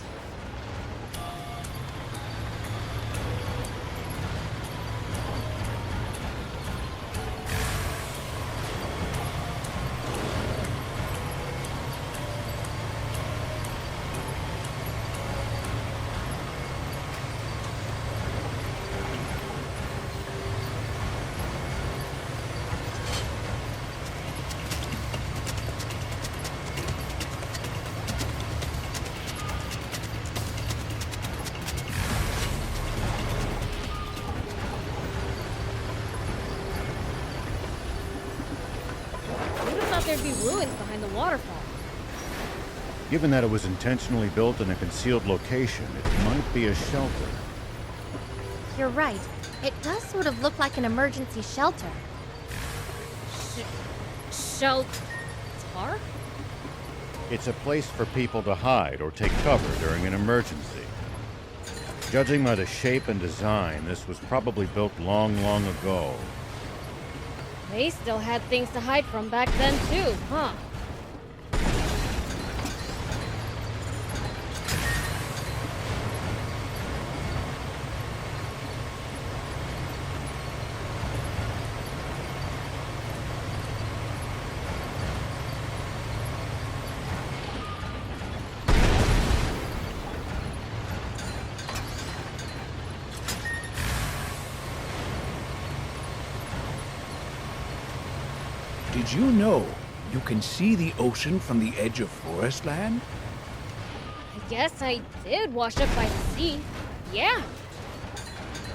There'd be ruins behind the waterfall.
Given that it was intentionally built in a concealed location, it might be a shelter.
You're right. It does sort of look like an emergency shelter.
Shelter?
It's a place for people to hide or take cover during an emergency. Judging by the shape and design, this was probably built long, long ago.
They still had things to hide from back then too, huh?
Did you know you can see the ocean from the edge of forest land?
I guess I did wash up by the sea. Yeah.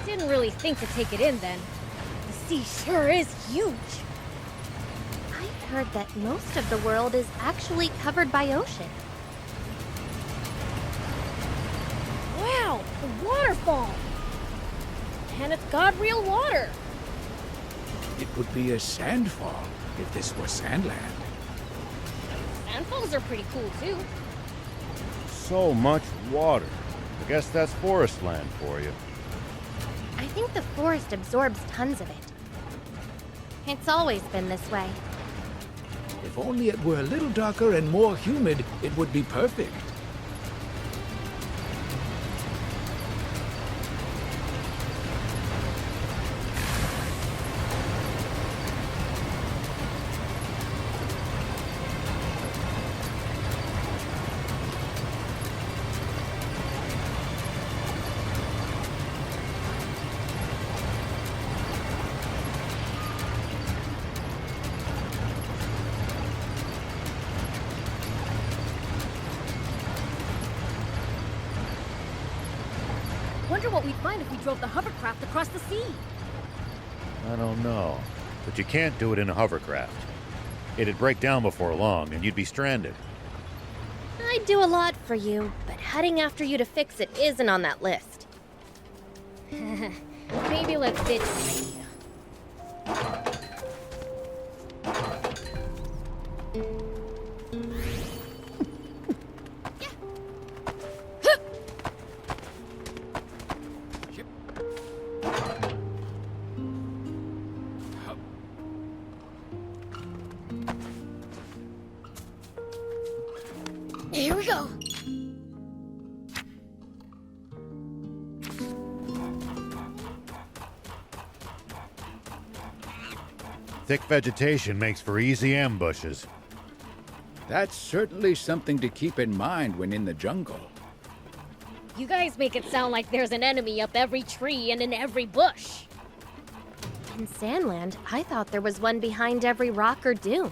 Didn't really think to take it in then. The sea sure is huge.
I've heard that most of the world is actually covered by ocean.
Wow, the waterfall! And it's got real water.
It would be a sandfall if this were sandland.
Sandfalls are pretty cool too.
So much water. I guess that's forest land for you.
I think the forest absorbs tons of it. It's always been this way.
If only it were a little darker and more humid, it would be perfect.
Wonder what we'd find if we drove the hovercraft across the sea.
I don't know. But you can't do it in a hovercraft. It'd break down before long, and you'd be stranded.
I'd do a lot for you, but heading after you to fix it isn't on that list.
Maybe let's ditch the idea.
Here we go.
Thick vegetation makes for easy ambushes.
That's certainly something to keep in mind when in the jungle.
You guys make it sound like there's an enemy up every tree and in every bush.
In Sandland, I thought there was one behind every rock or dune.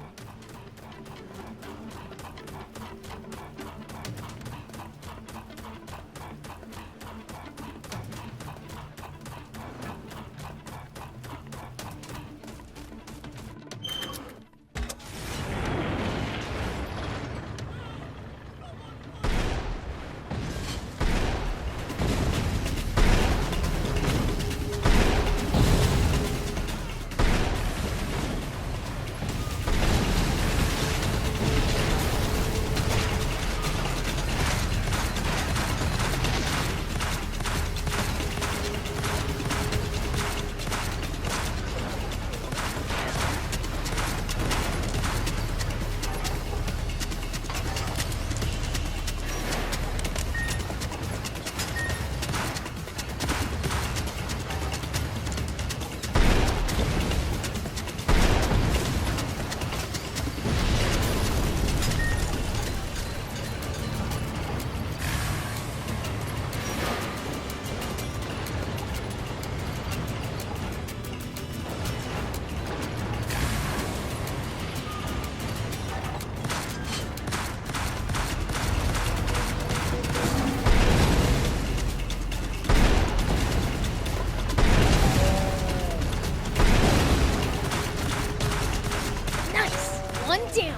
One down.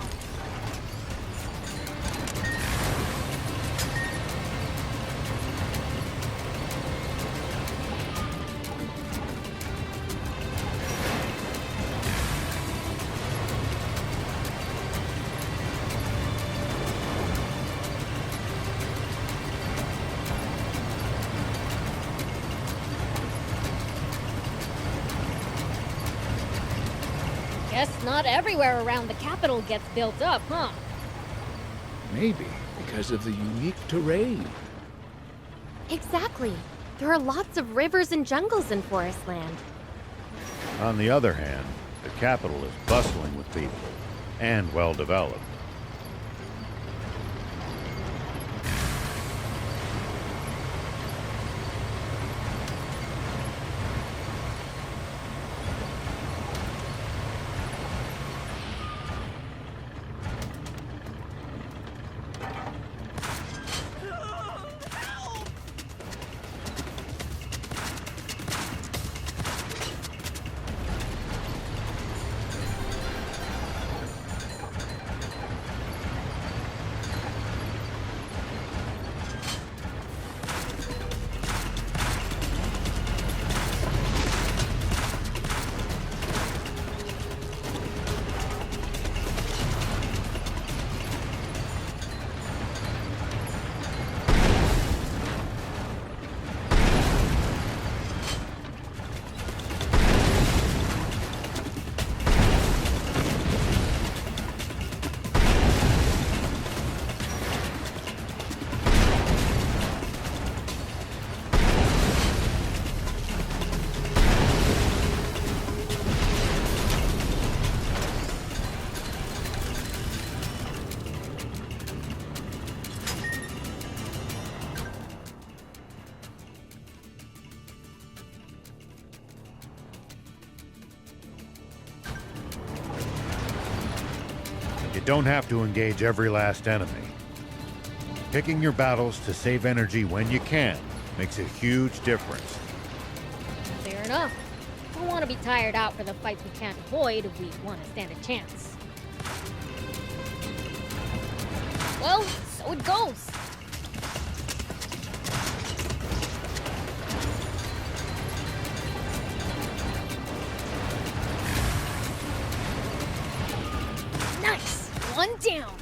Guess not everywhere around the capital gets built up, huh?
Maybe because of the unique terrain.
Exactly. There are lots of rivers and jungles in Forestland.
On the other hand, the capital is bustling with people and well developed. don't have to engage every last enemy. Picking your battles to save energy when you can makes a huge difference.
Fair enough. Don't want to be tired out for the fights we can't avoid if we want to stand a chance. Well, so it goes. Nice! One down!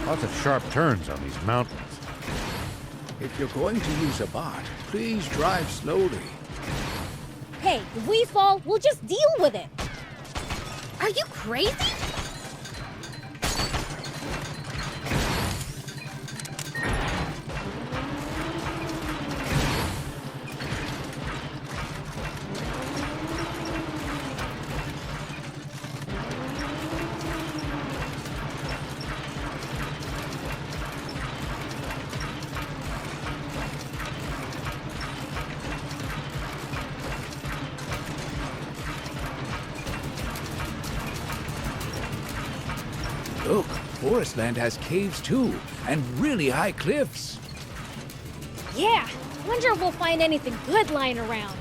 Lots of sharp turns on these mountains.
If you're going to use a bot, please drive slowly.
Hey, if we fall, we'll just deal with it. Are you crazy?
Look, Forestland has caves too, and really high cliffs.
Yeah, wonder if we'll find anything good lying around.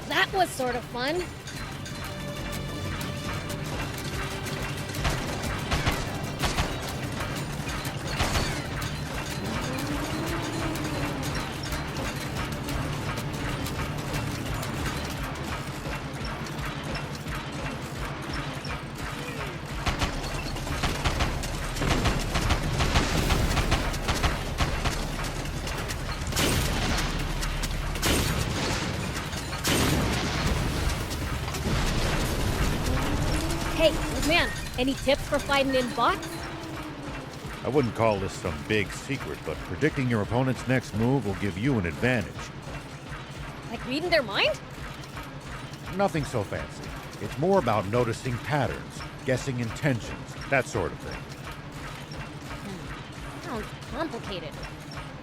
That was sort of fun. Hey, man, any tips for fighting in bots?
I wouldn't call this some big secret, but predicting your opponent's next move will give you an advantage.
Like reading their mind?
Nothing so fancy. It's more about noticing patterns, guessing intentions, that sort of thing.
Sounds complicated,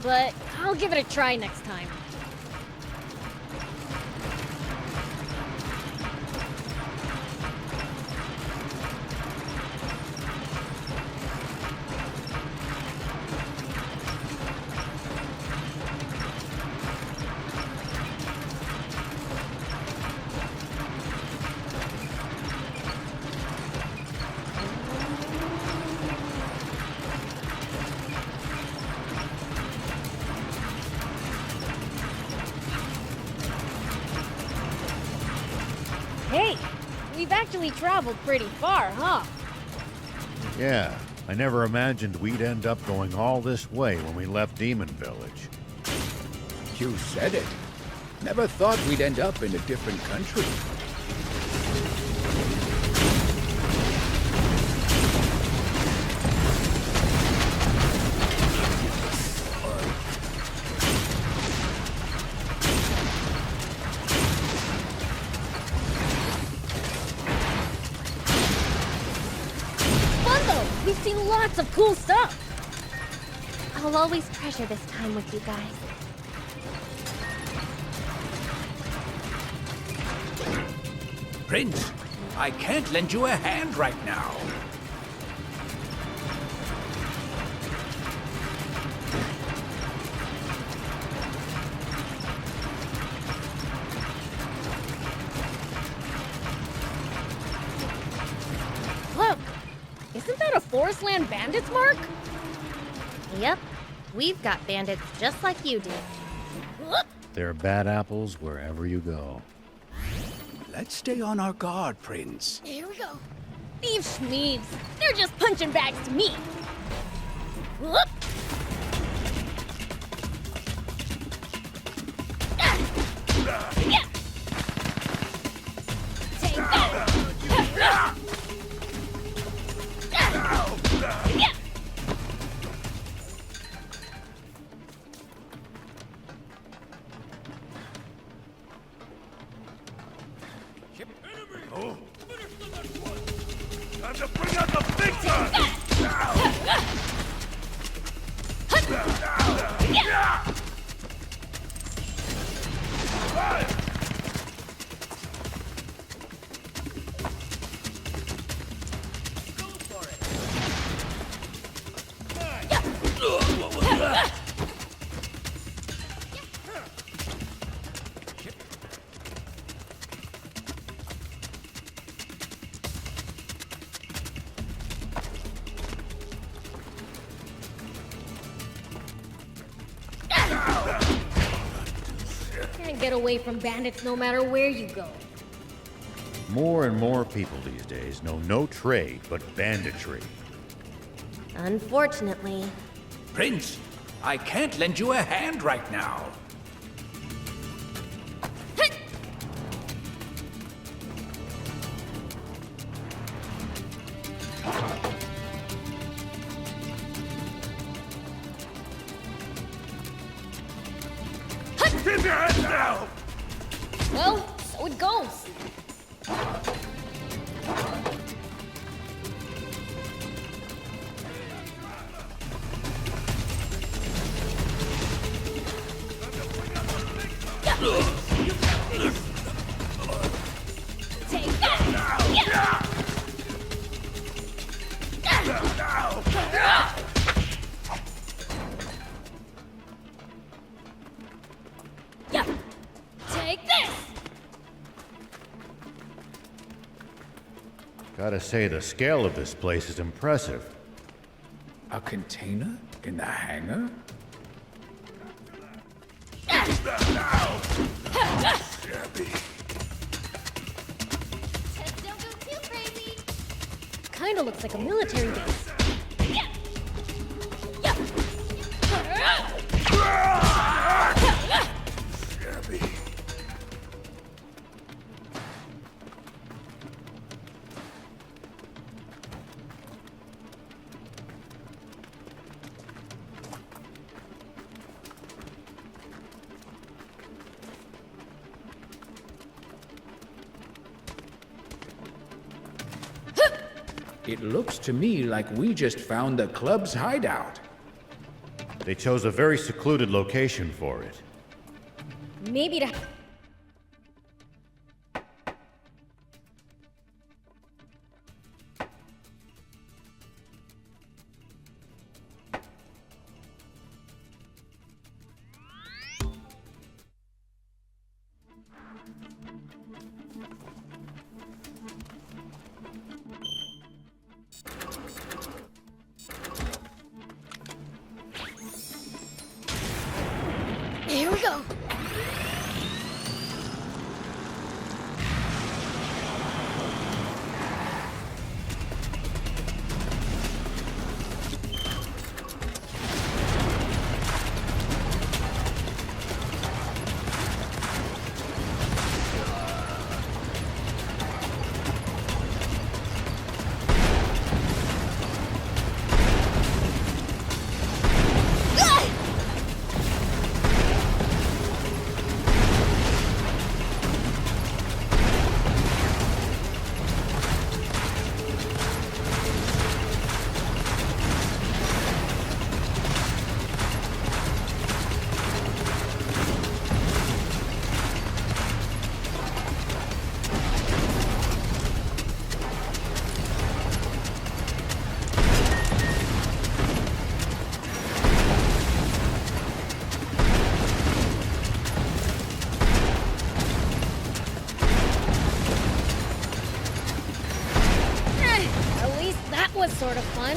but I'll give it a try next time. Hey, we've actually traveled pretty far, huh?
Yeah, I never imagined we'd end up going all this way when we left Demon Village.
You said it. Never thought we'd end up in a different country.
We've seen lots of cool stuff!
I'll always treasure this time with you guys.
Prince, I can't lend you a hand right now.
Isn't that a Forestland Bandits mark?
Yep. We've got bandits just like you do.
There are bad apples wherever you go.
Let's stay on our guard, Prince.
Here we go. Thieves schmeeves. They're just punching bags to me. Whoop. Yeah. Take that. Yeah.
Oh. Time to bring out the big gun!
Can't get away from bandits no matter where you go.
More and more people these days know no trade but banditry.
Unfortunately.
Prince, I can't lend you a hand right now.
Keep your head down!
Well, so it goes. Take that! Yeah. Yeah. Take this!
Gotta say, the scale of this place is impressive.
A container in the hangar?
Kinda looks like a military base.
It looks to me like we just found the club's hideout.
They chose a very secluded location for it.
Maybe to... Here we go. sort of fun.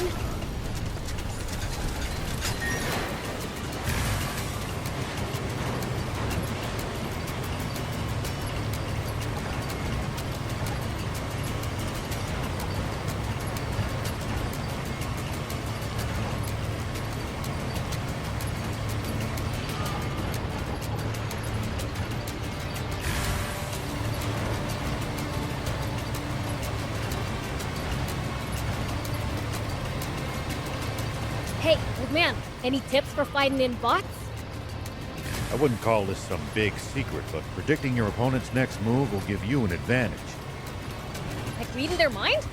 Hey, old man, any tips for fighting in bots?
I wouldn't call this some big secret, but predicting your opponent's next move will give you an advantage.
Like reading their mind?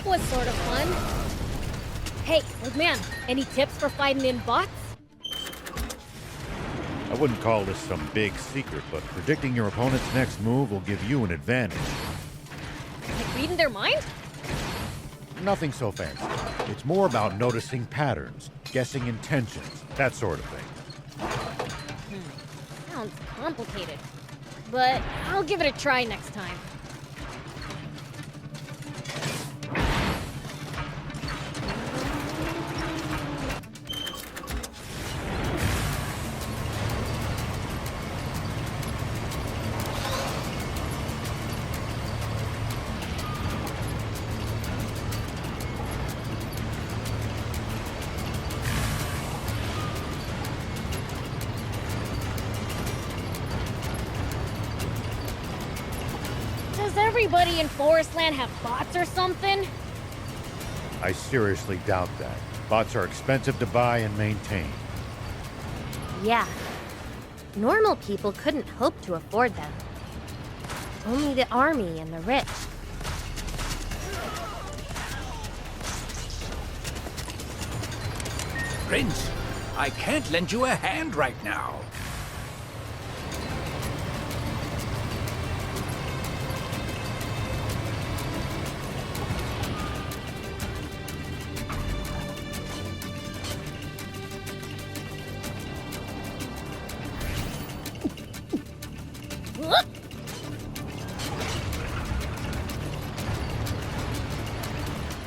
Was sort of fun. Hey, old man, any tips for fighting in bots?
I wouldn't call this some big secret, but predicting your opponent's next move will give you an advantage.
Like reading their mind?
Nothing so fancy. It's more about noticing patterns, guessing intentions, that sort of thing.
Sounds complicated. But I'll give it a try next time. Does everybody in Forestland have bots or something?
I seriously doubt that. Bots are expensive to buy and maintain.
Yeah. Normal people couldn't hope to afford them. Only the army and the rich.
Prince, I can't lend you a hand right now.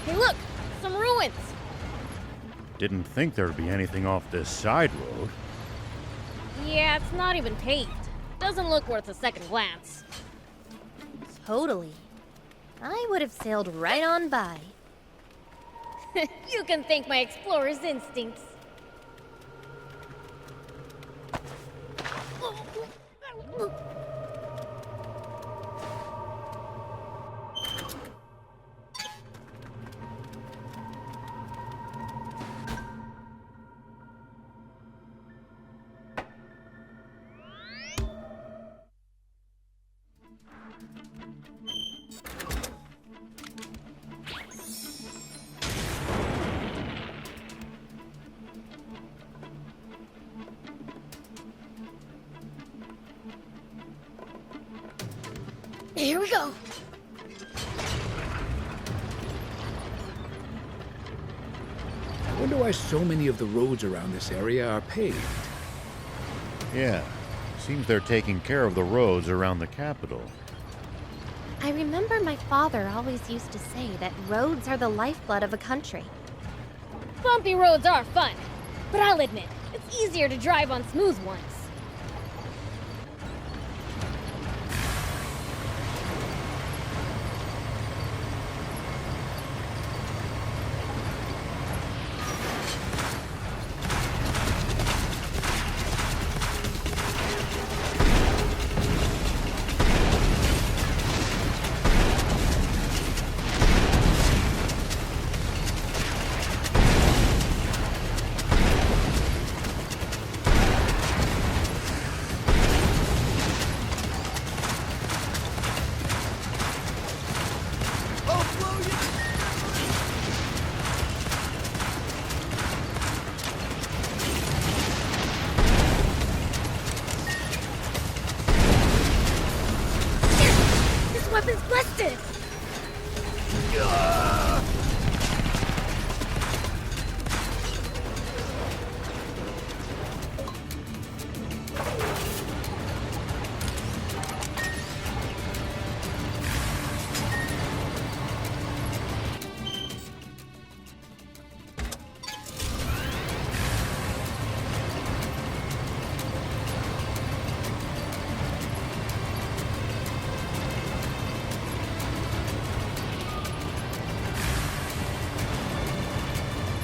Hey, look! Some ruins!
Didn't think there'd be anything off this side road.
Yeah, it's not even paved. Doesn't look worth a second glance.
Totally. I would have sailed right on by.
You can thank my explorer's instincts. Here we go.
I wonder why so many of the roads around this area are paved.
Yeah, seems they're taking care of the roads around the capital.
I remember my father always used to say that roads are the lifeblood of a country.
Bumpy roads are fun, but I'll admit, it's easier to drive on smooth ones.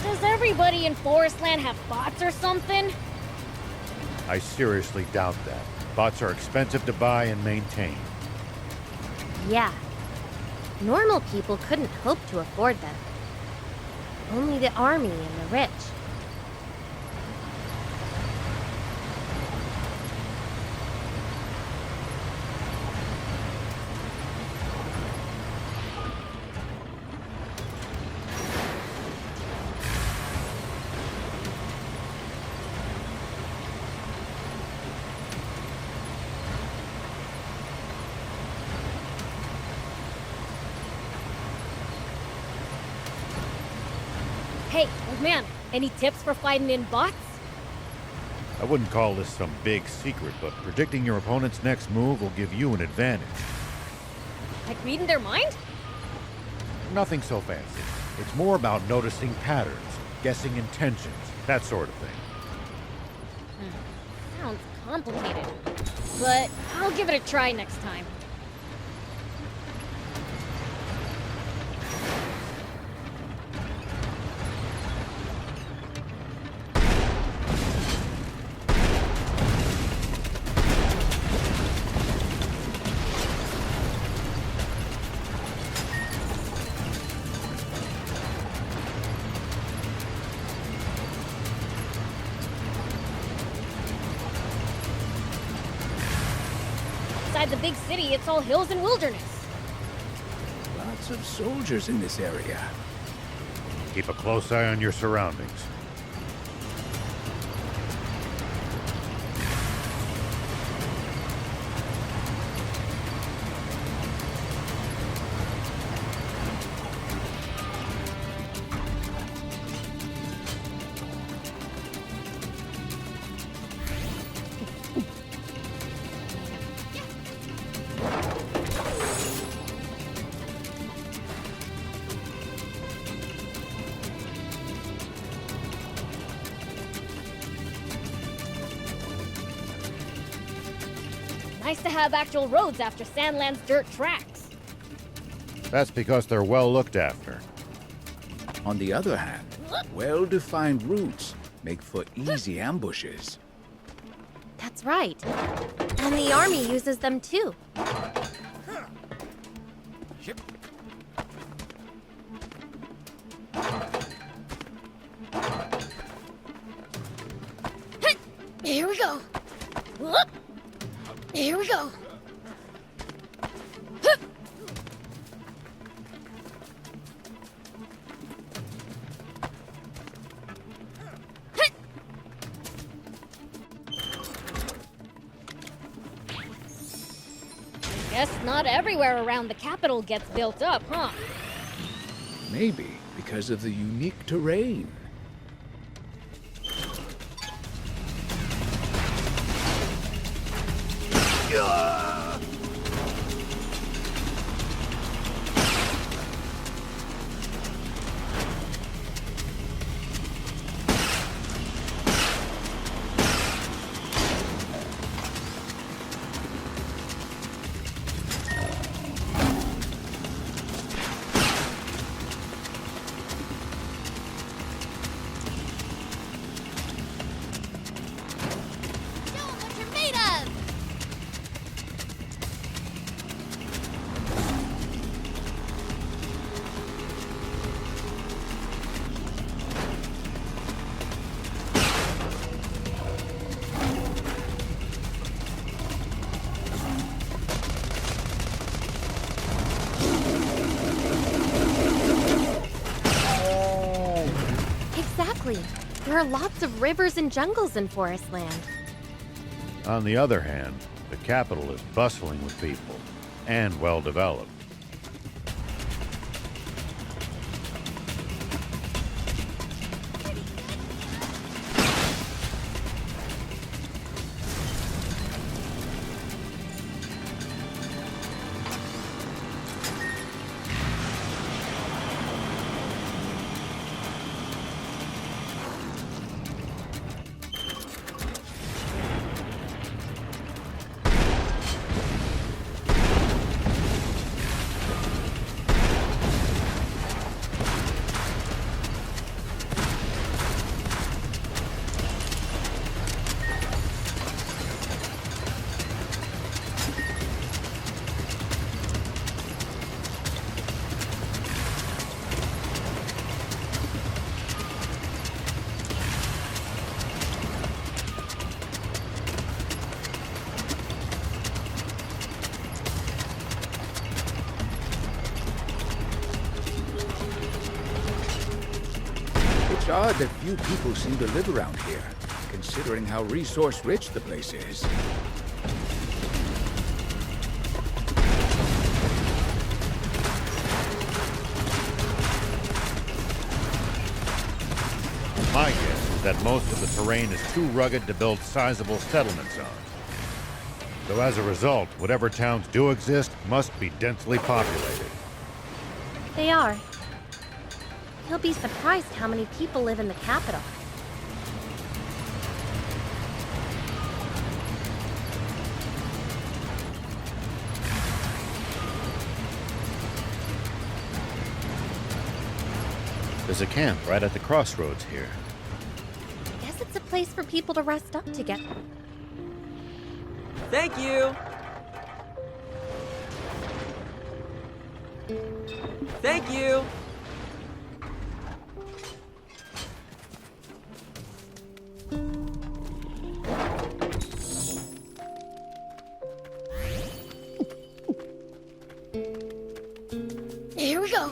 Does everybody in Forestland have bots or something?
I seriously doubt that. Bots are expensive to buy and maintain.
Yeah. Normal people couldn't hope to afford them. Only the army and the rich.
Hey, old man, any tips for fighting in bots?
I wouldn't call this some big secret, but predicting your opponent's next move will give you an advantage.
Like reading their mind?
Nothing so fancy. It's more about noticing patterns, guessing intentions, that sort of thing.
Sounds complicated. But I'll give it a try next time. Outside the big city, it's all hills and wilderness.
Lots of soldiers in this area.
Keep a close eye on your surroundings.
Nice to have actual roads after Sandland's dirt tracks.
That's because they're well looked after.
On the other hand, well-defined routes make for easy ambushes.
That's right. And the army uses them too.
Here we go. Whoop. Here we go. Hup. Hit. I guess not everywhere around the capital gets built up, huh?
Maybe because of the unique terrain.
Exactly. There are lots of rivers and jungles in Forestland.
On the other hand, the capital is bustling with people and well developed.
odd that few people seem to live around here, considering how resource-rich the place is.
My guess is that most of the terrain is too rugged to build sizable settlements on. So as a result, whatever towns do exist must be densely populated.
They are. You'll be surprised how many people live in the capital.
There's a camp right at the crossroads here.
Guess it's a place for people to rest up together.
Thank you! Thank you!
Here we go.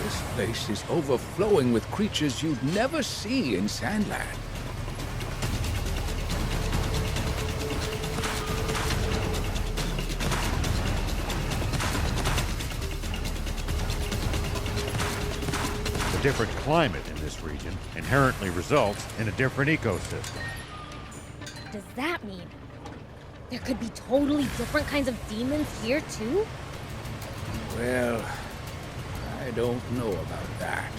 This place is overflowing with creatures you'd never see in Sandland.
The different climate in this region inherently results in a different ecosystem.
Does that mean there could be totally different kinds of demons here too?
Well, I don't know about that.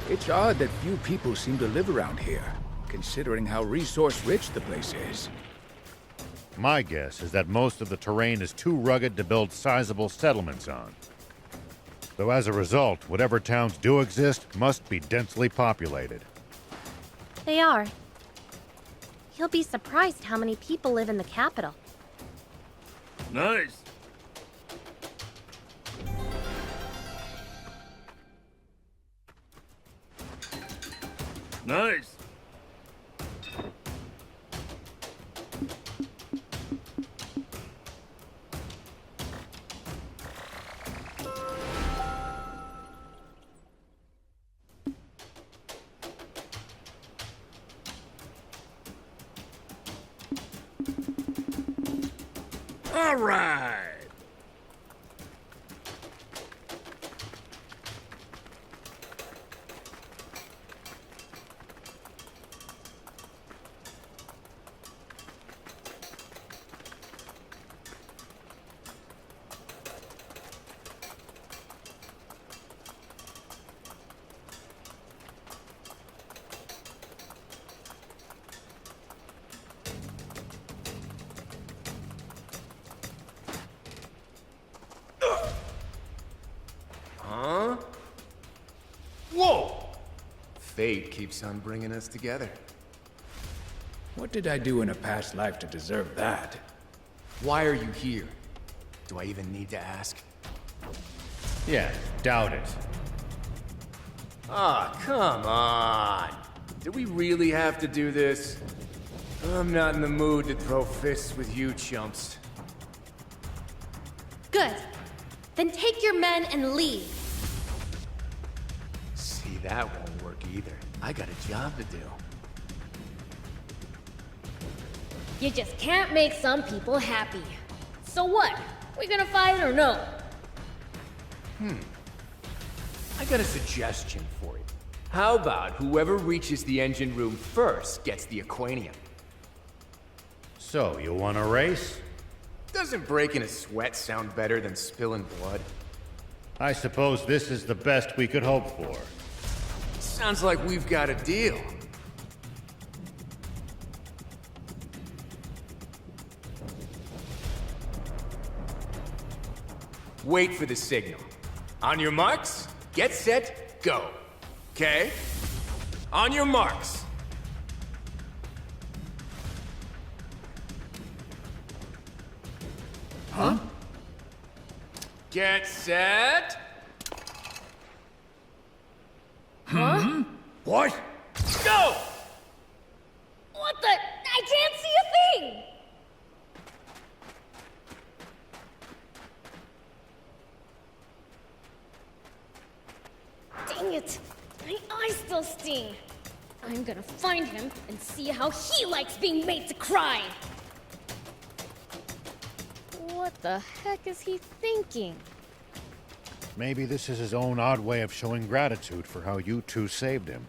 It's odd that few people seem to live around here, considering how resource-rich the place is.
My guess is that most of the terrain is too rugged to build sizable settlements on. So as a result, whatever towns do exist must be densely populated.
They are. You'll be surprised how many people live in the capital.
Nice. Nice. All right.
Huh? Whoa! Fate keeps on bringing us together.
What did I do in a past life to deserve that?
Why are you here? Do I even need to ask?
Yeah, doubt it.
Ah, come on! Do we really have to do this? I'm not in the mood to throw fists with you chumps.
Good. Then take your men and leave.
See, that won't work either. I got a job to do.
You just can't make some people happy. So what? We gonna fight or no?
I got a suggestion for you. How about whoever reaches the engine room first gets the Aquanium?
So, you want a race?
Doesn't breaking a sweat sound better than spilling blood?
I suppose this is the best we could hope for.
Sounds like we've got a deal. Wait for the signal. On your marks, get set, go. Okay? On your marks.
Huh?
Get set.
Huh?
What?
Go!
What the? I can't see a thing! Dang it! My eyes still sting. I'm gonna find him and see how he likes being made to cry! What the heck is he thinking?
Maybe this is his own odd way of showing gratitude for how you two saved him.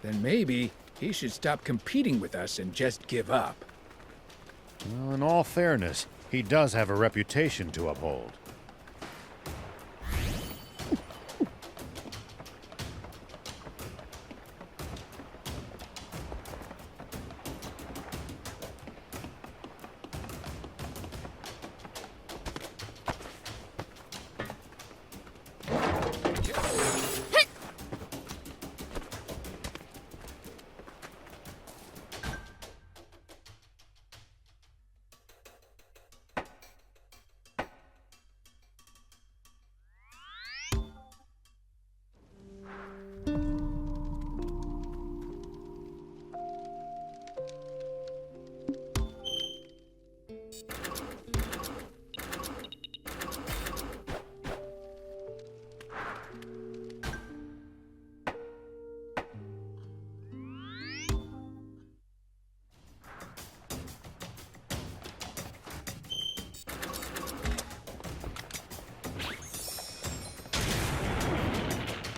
Then maybe he should stop competing with us and just give up.
Well, in all fairness, he does have a reputation to uphold.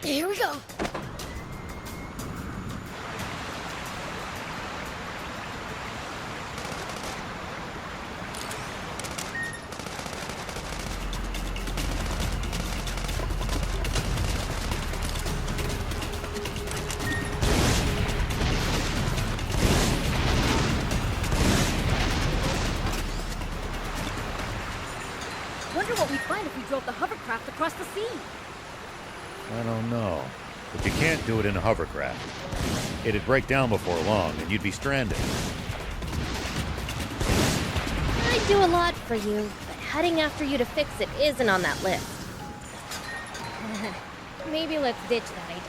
Here we go. Wonder what we'd find if we drove the hovercraft across the sea.
I don't know. But you can't do it in a hovercraft. It'd break down before long, and you'd be stranded.
I do a lot for you, but heading after you to fix it isn't on that list.
Maybe let's ditch that idea.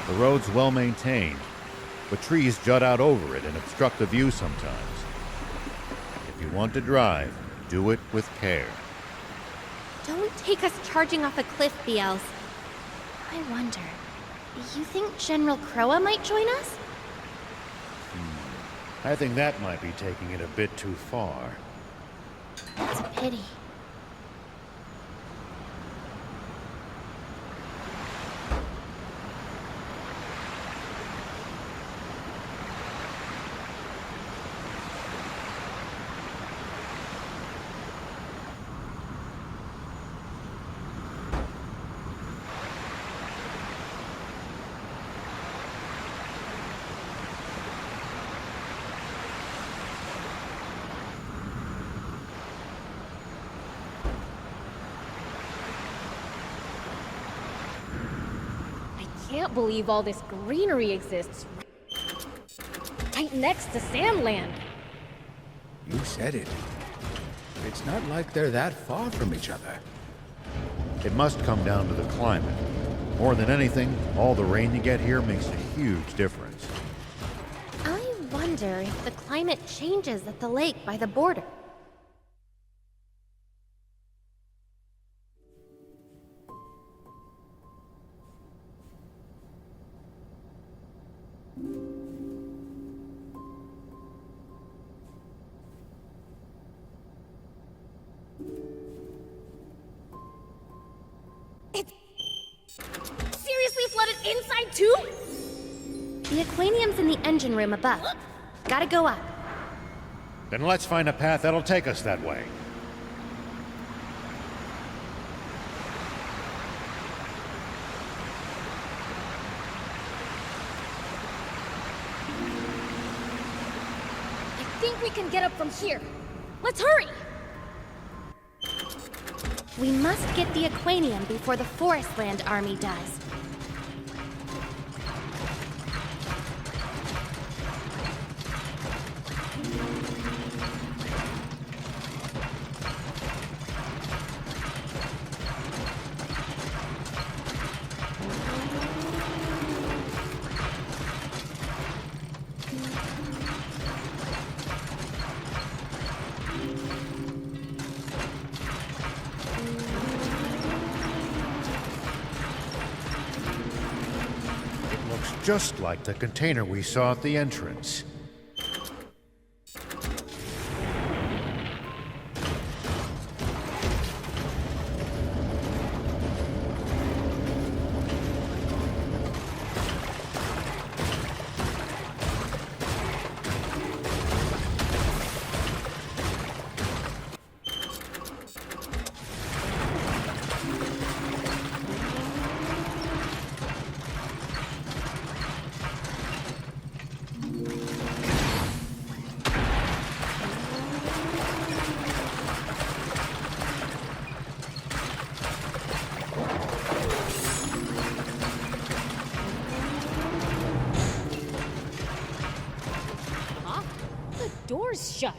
The road's well maintained, but trees jut out over it and obstruct the view sometimes. If you want to drive, do it with care.
Don't take us charging off a cliff, BLs. I wonder, you think General Croa might join us?
I think that might be taking it a bit too far.
It's a pity.
I can't believe all this greenery exists right next to Sandland.
You said it. It's not like they're that far from each other.
It must come down to the climate. More than anything, all the rain you get here makes a huge difference.
I wonder wonder if the climate changes at the lake by the border.
It's seriously flooded inside too?
The aquanium's in the engine room above. Gotta go up.
Then let's find a path that'll take us that way.
I think we can get up from here. Let's hurry!
We must get the aquanium before the Forestland army does.
Just like the container we saw at the entrance.
Door's shut.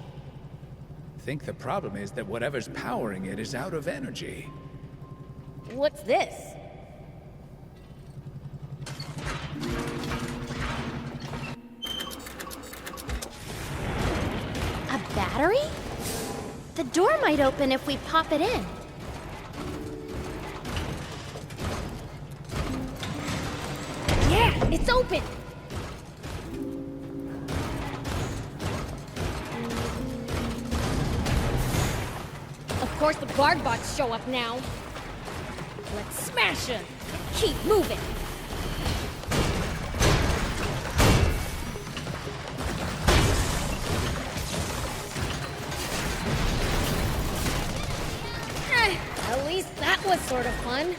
I think the problem is that whatever's powering it is out of energy.
What's this?
A battery? The door might open if we pop it in.
Yeah, it's open! Of course the guard bots show up now. Let's smash them! Keep moving! At least that was sort of fun.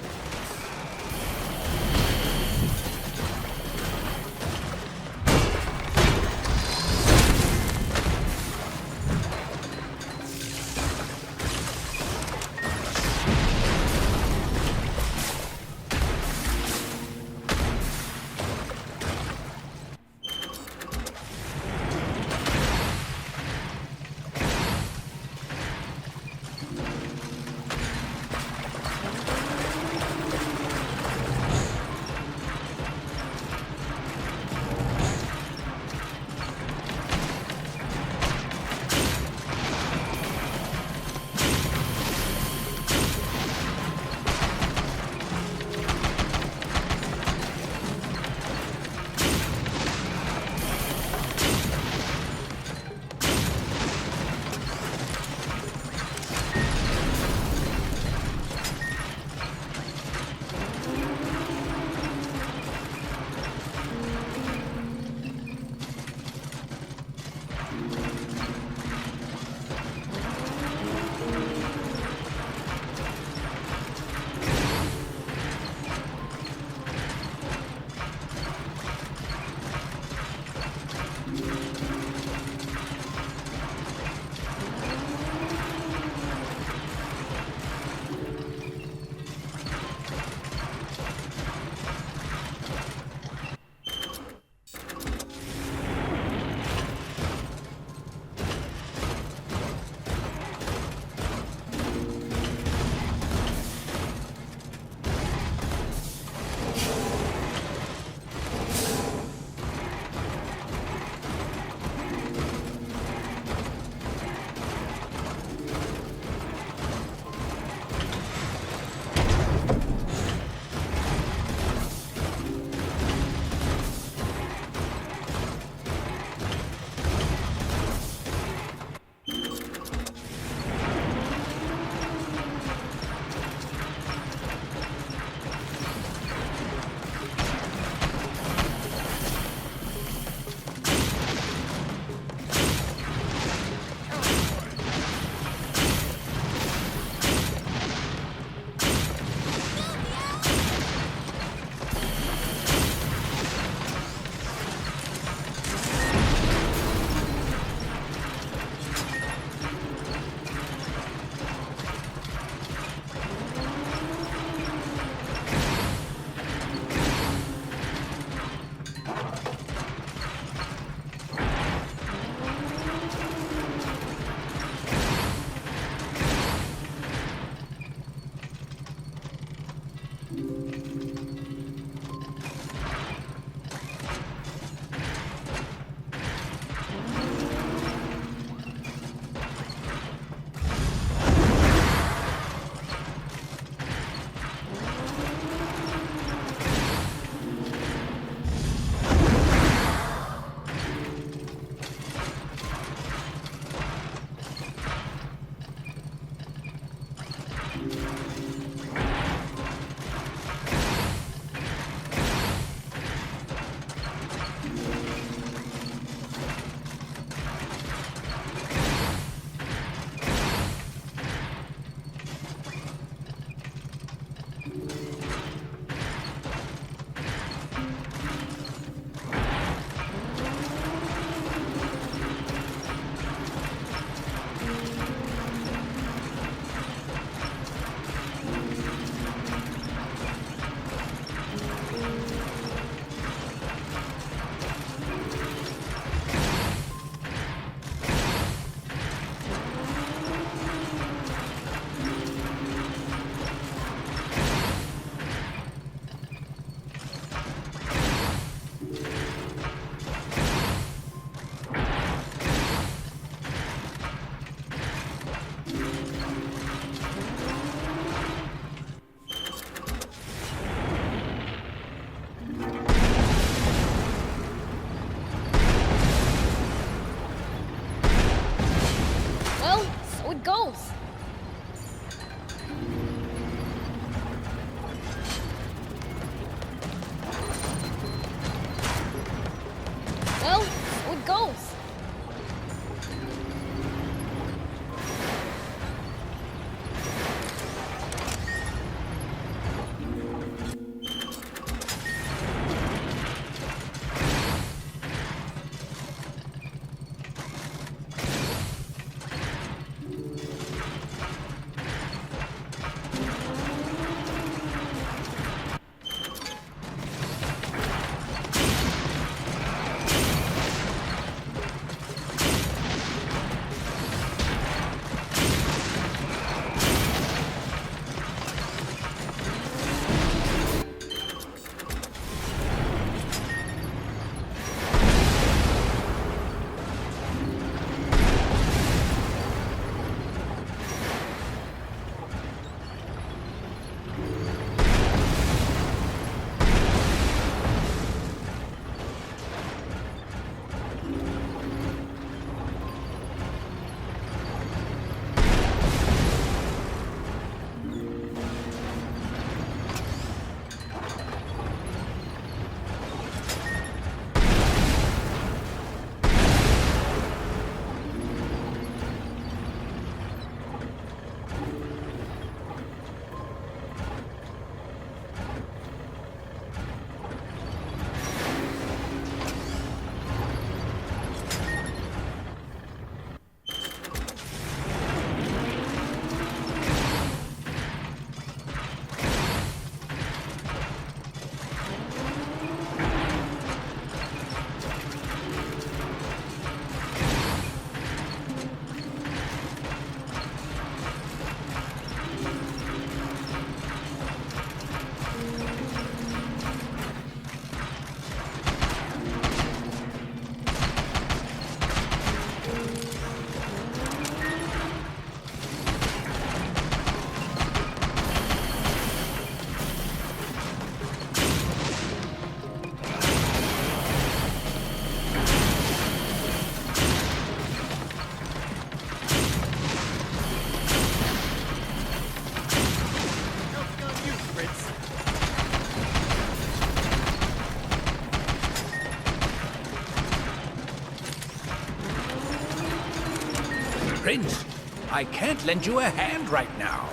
Prince, I can't lend you a hand right now.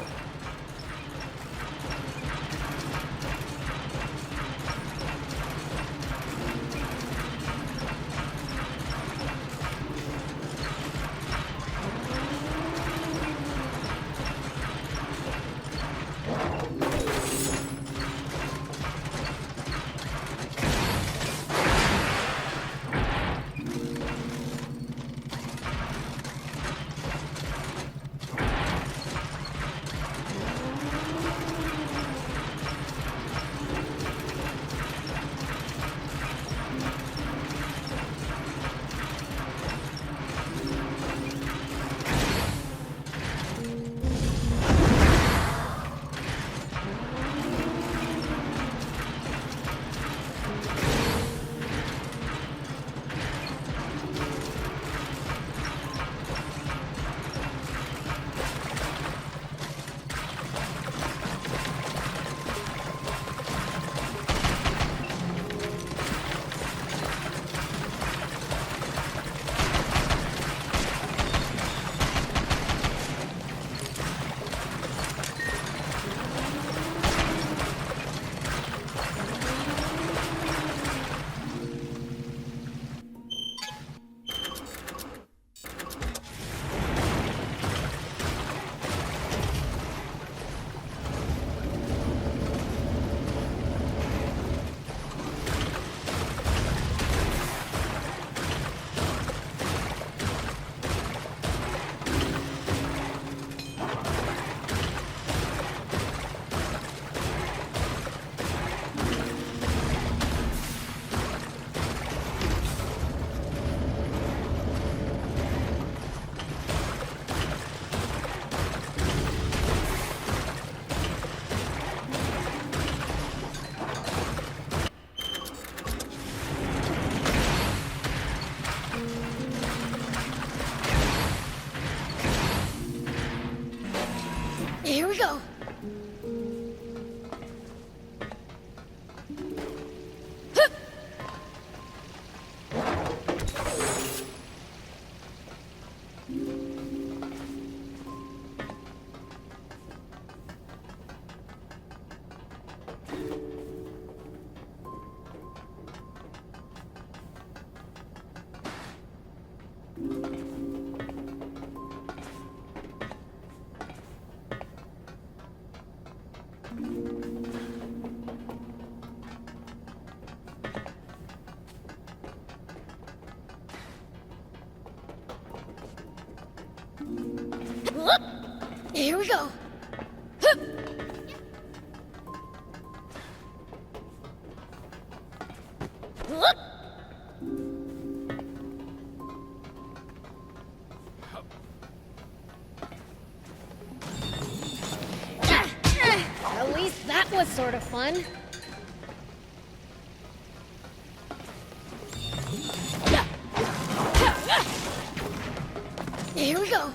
Here we go. Here we go. At least that was sort of fun. Here we go.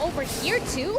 Over here, too?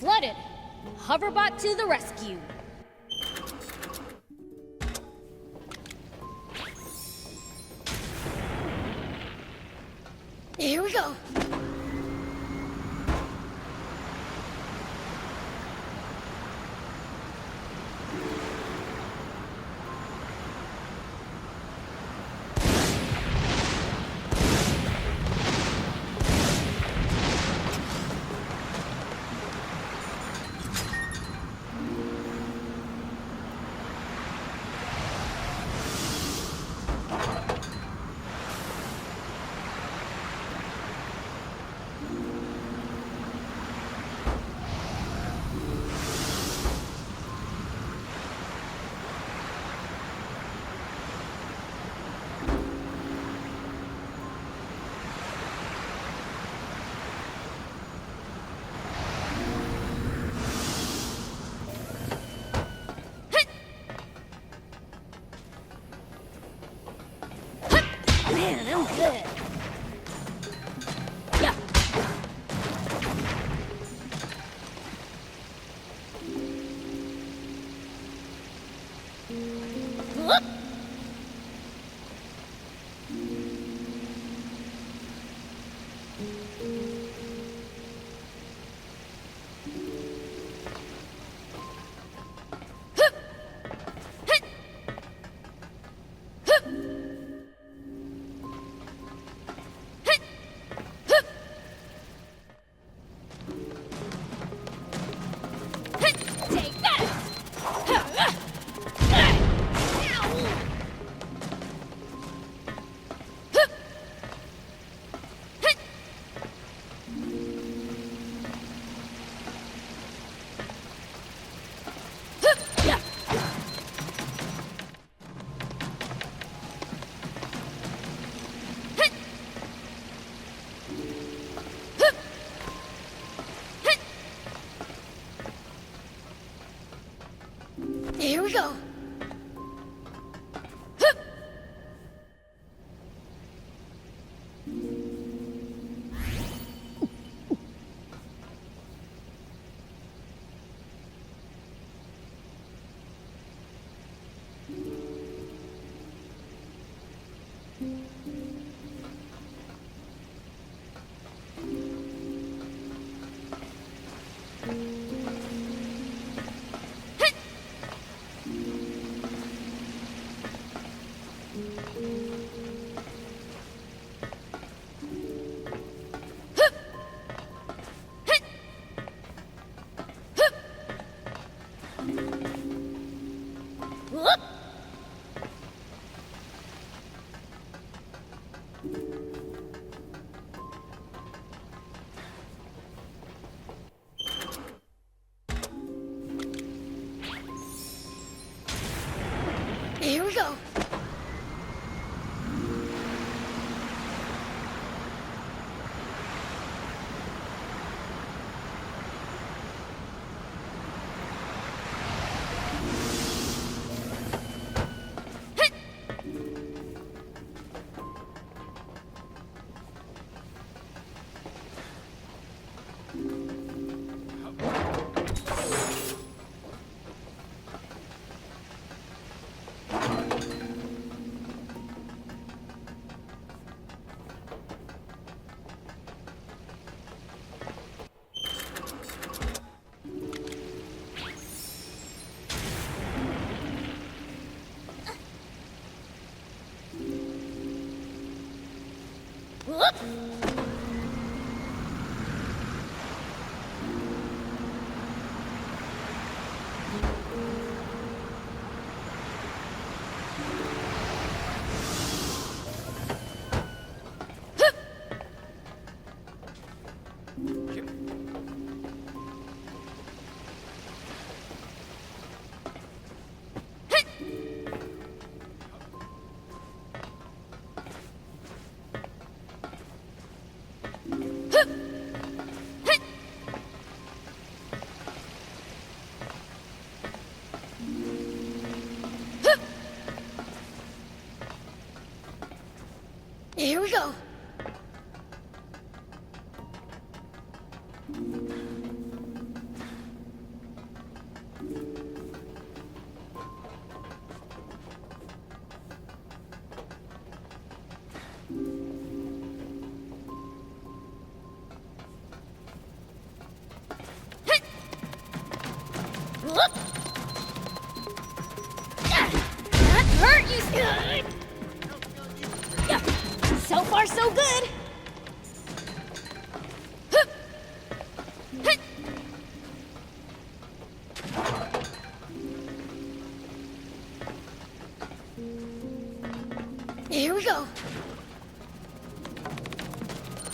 Flooded! Hoverbot to the rescue! Here we go! Man, I'm good. Yeah. Whoop. Here we go. Whoop. Here we go. Whoop. That hurt, you... So far, so good. Here we go.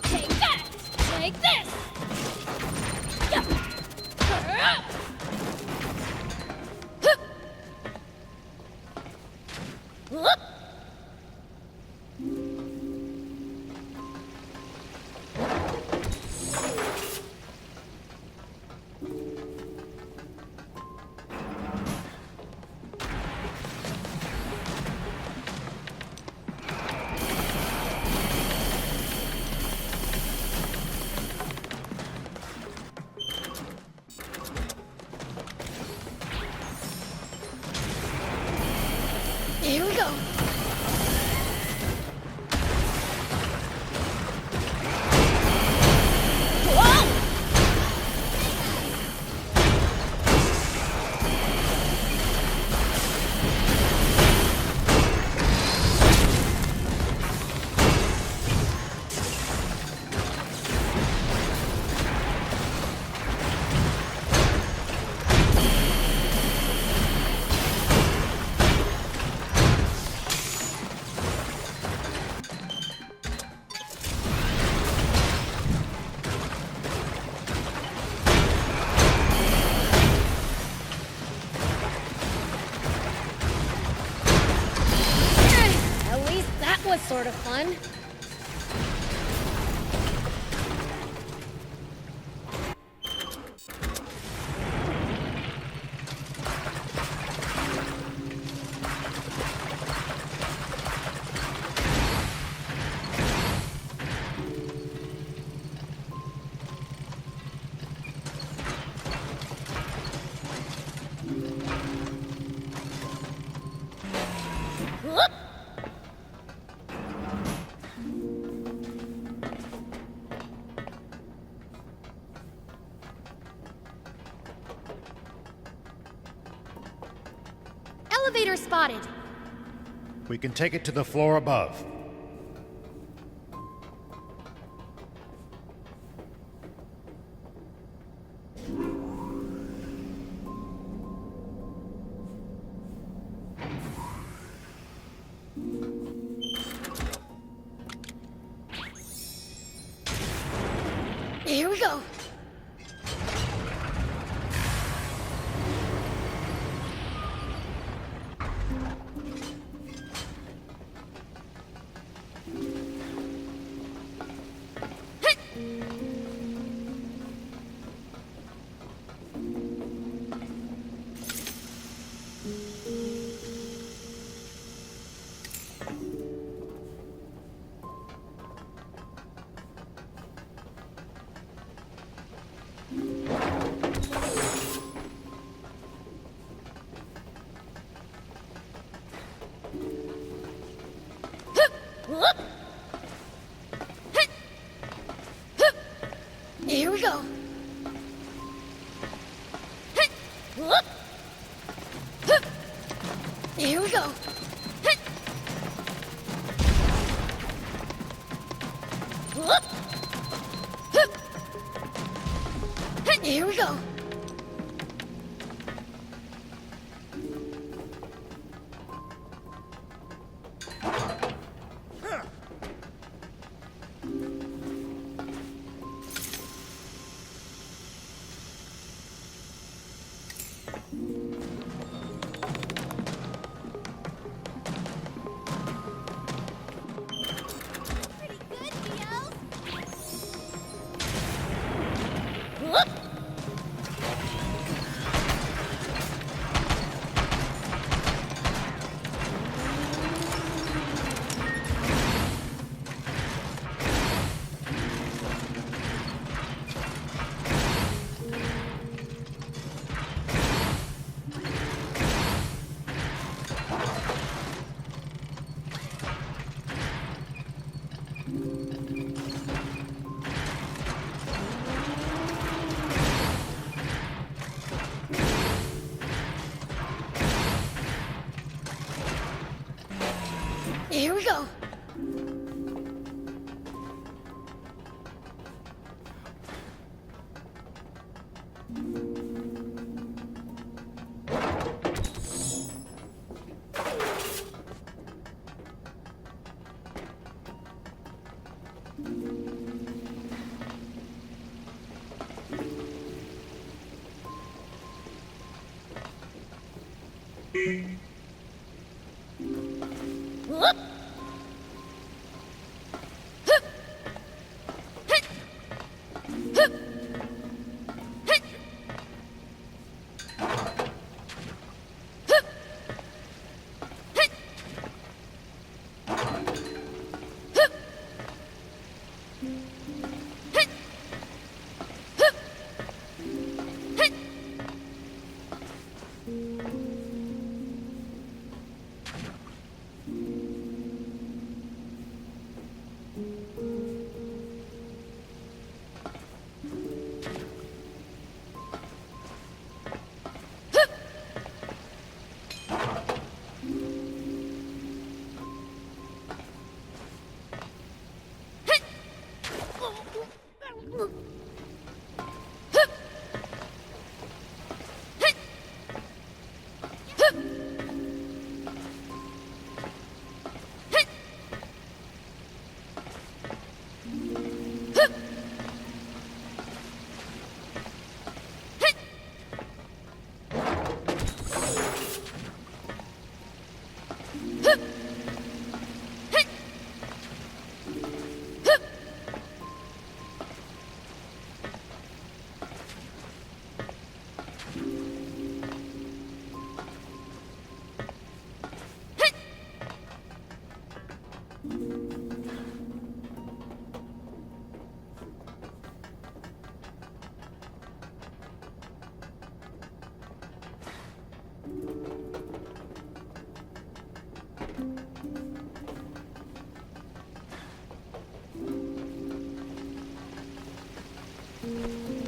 Take that! Take this! Here we go. Was sort of fun. Whoop! Elevator spotted.
We can take it to the floor above.
Here we go. Here we go. Here we go. Here we go.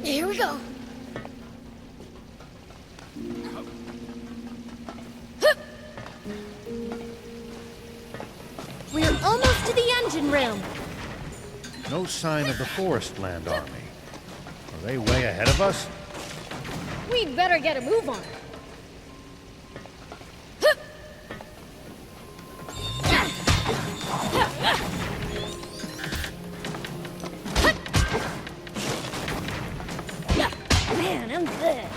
Here we go. We're almost to the engine room.
No sign of the Forestland army. Are they way ahead of us?
We'd better get a move on. Man, I'm good.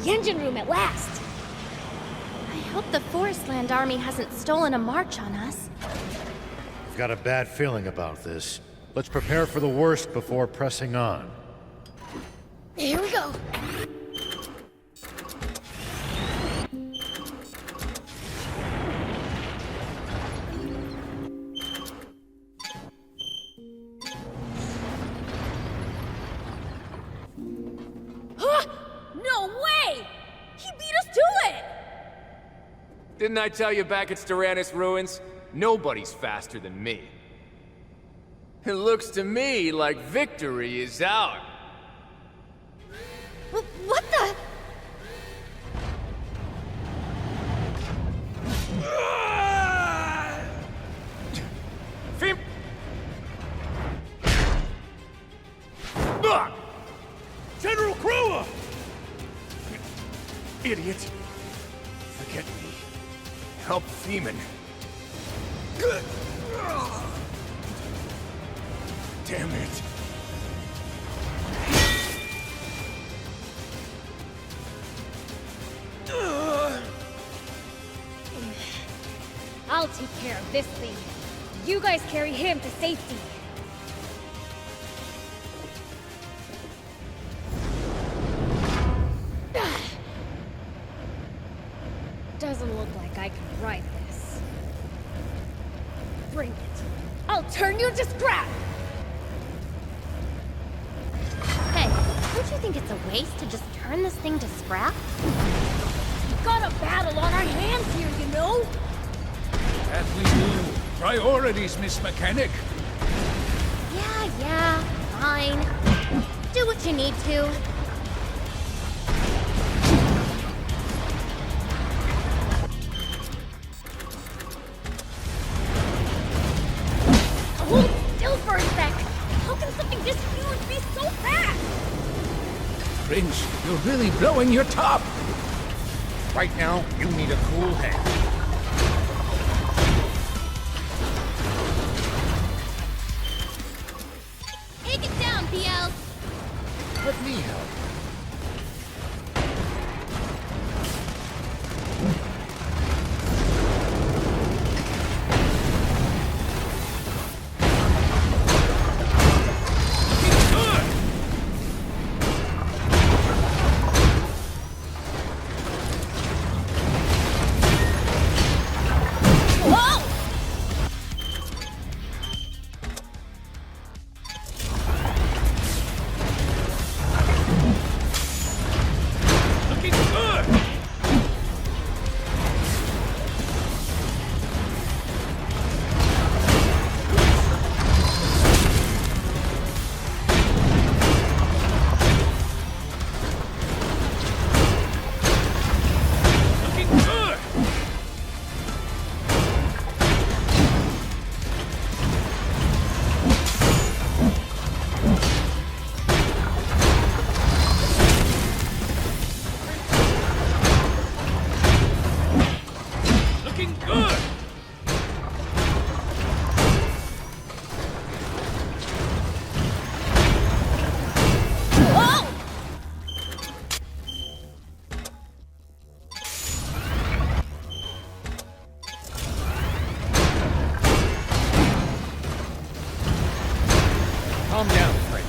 engine room at last!
I hope the Forestland army hasn't stolen a march on us.
I've got a bad feeling about this. Let's prepare for the worst before pressing on.
Here we go! No way! He beat us to it!
Didn't I tell you back at Styranus Ruins? Nobody's faster than me. It looks to me like victory is ours.
What the?
General Crowa! Idiot. Forget me. Help Feeman. Damn it.
I'll take care of this thing. You guys carry him to safety. Doesn't look like I can ride this. Bring it. I'll turn you to scrap!
Hey, don't you think it's a waste to just turn this thing to scrap?
We've got a battle on our hands here, you know?
That we do. Priorities, Miss Mechanic.
Yeah, fine. Do what you need to.
Hold still for a sec! How can something this huge be so fast?
Prince, you're really blowing your top. Right now, you need a cool head.
Take it down, PL.
Let me help.
Calm down, Prince.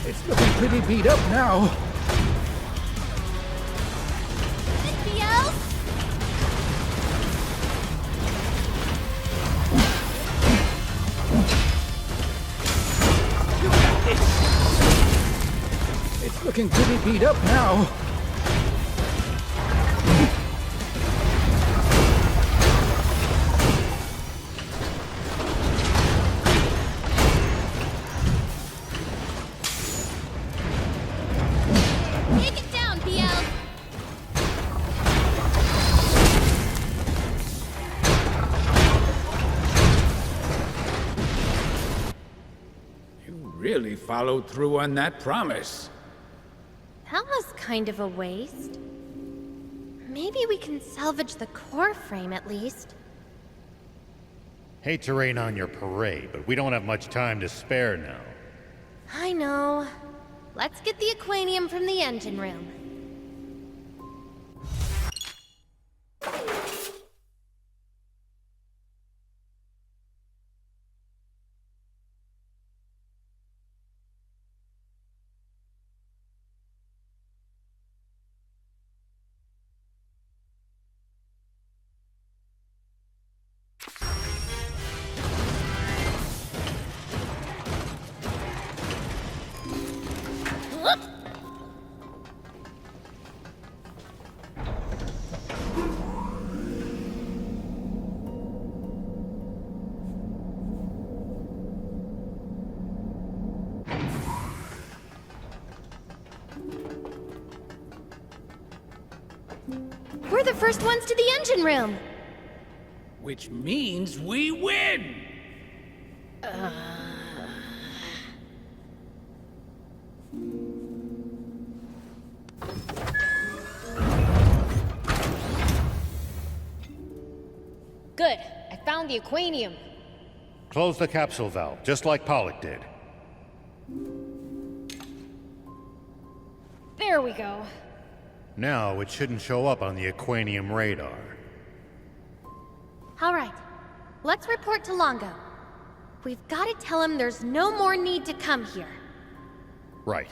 It's looking pretty beat up now.
PL?
It's looking pretty beat up now.
Take it down, PL.
You really followed through on that promise.
That was kind of a waste. Maybe we can salvage the core frame at least.
Hate to rain on your parade, but we don't have much time to spare now.
I know. Let's get the aquanium from the engine room. We're the first ones to the engine room!
Which means we win!
Good. I found the aquanium.
Close the capsule valve, just like Pollock did.
There we go.
Now it shouldn't show up on the aquanium radar.
Alright, let's report to Longo. We've got to tell him there's no more need to come here.
Right.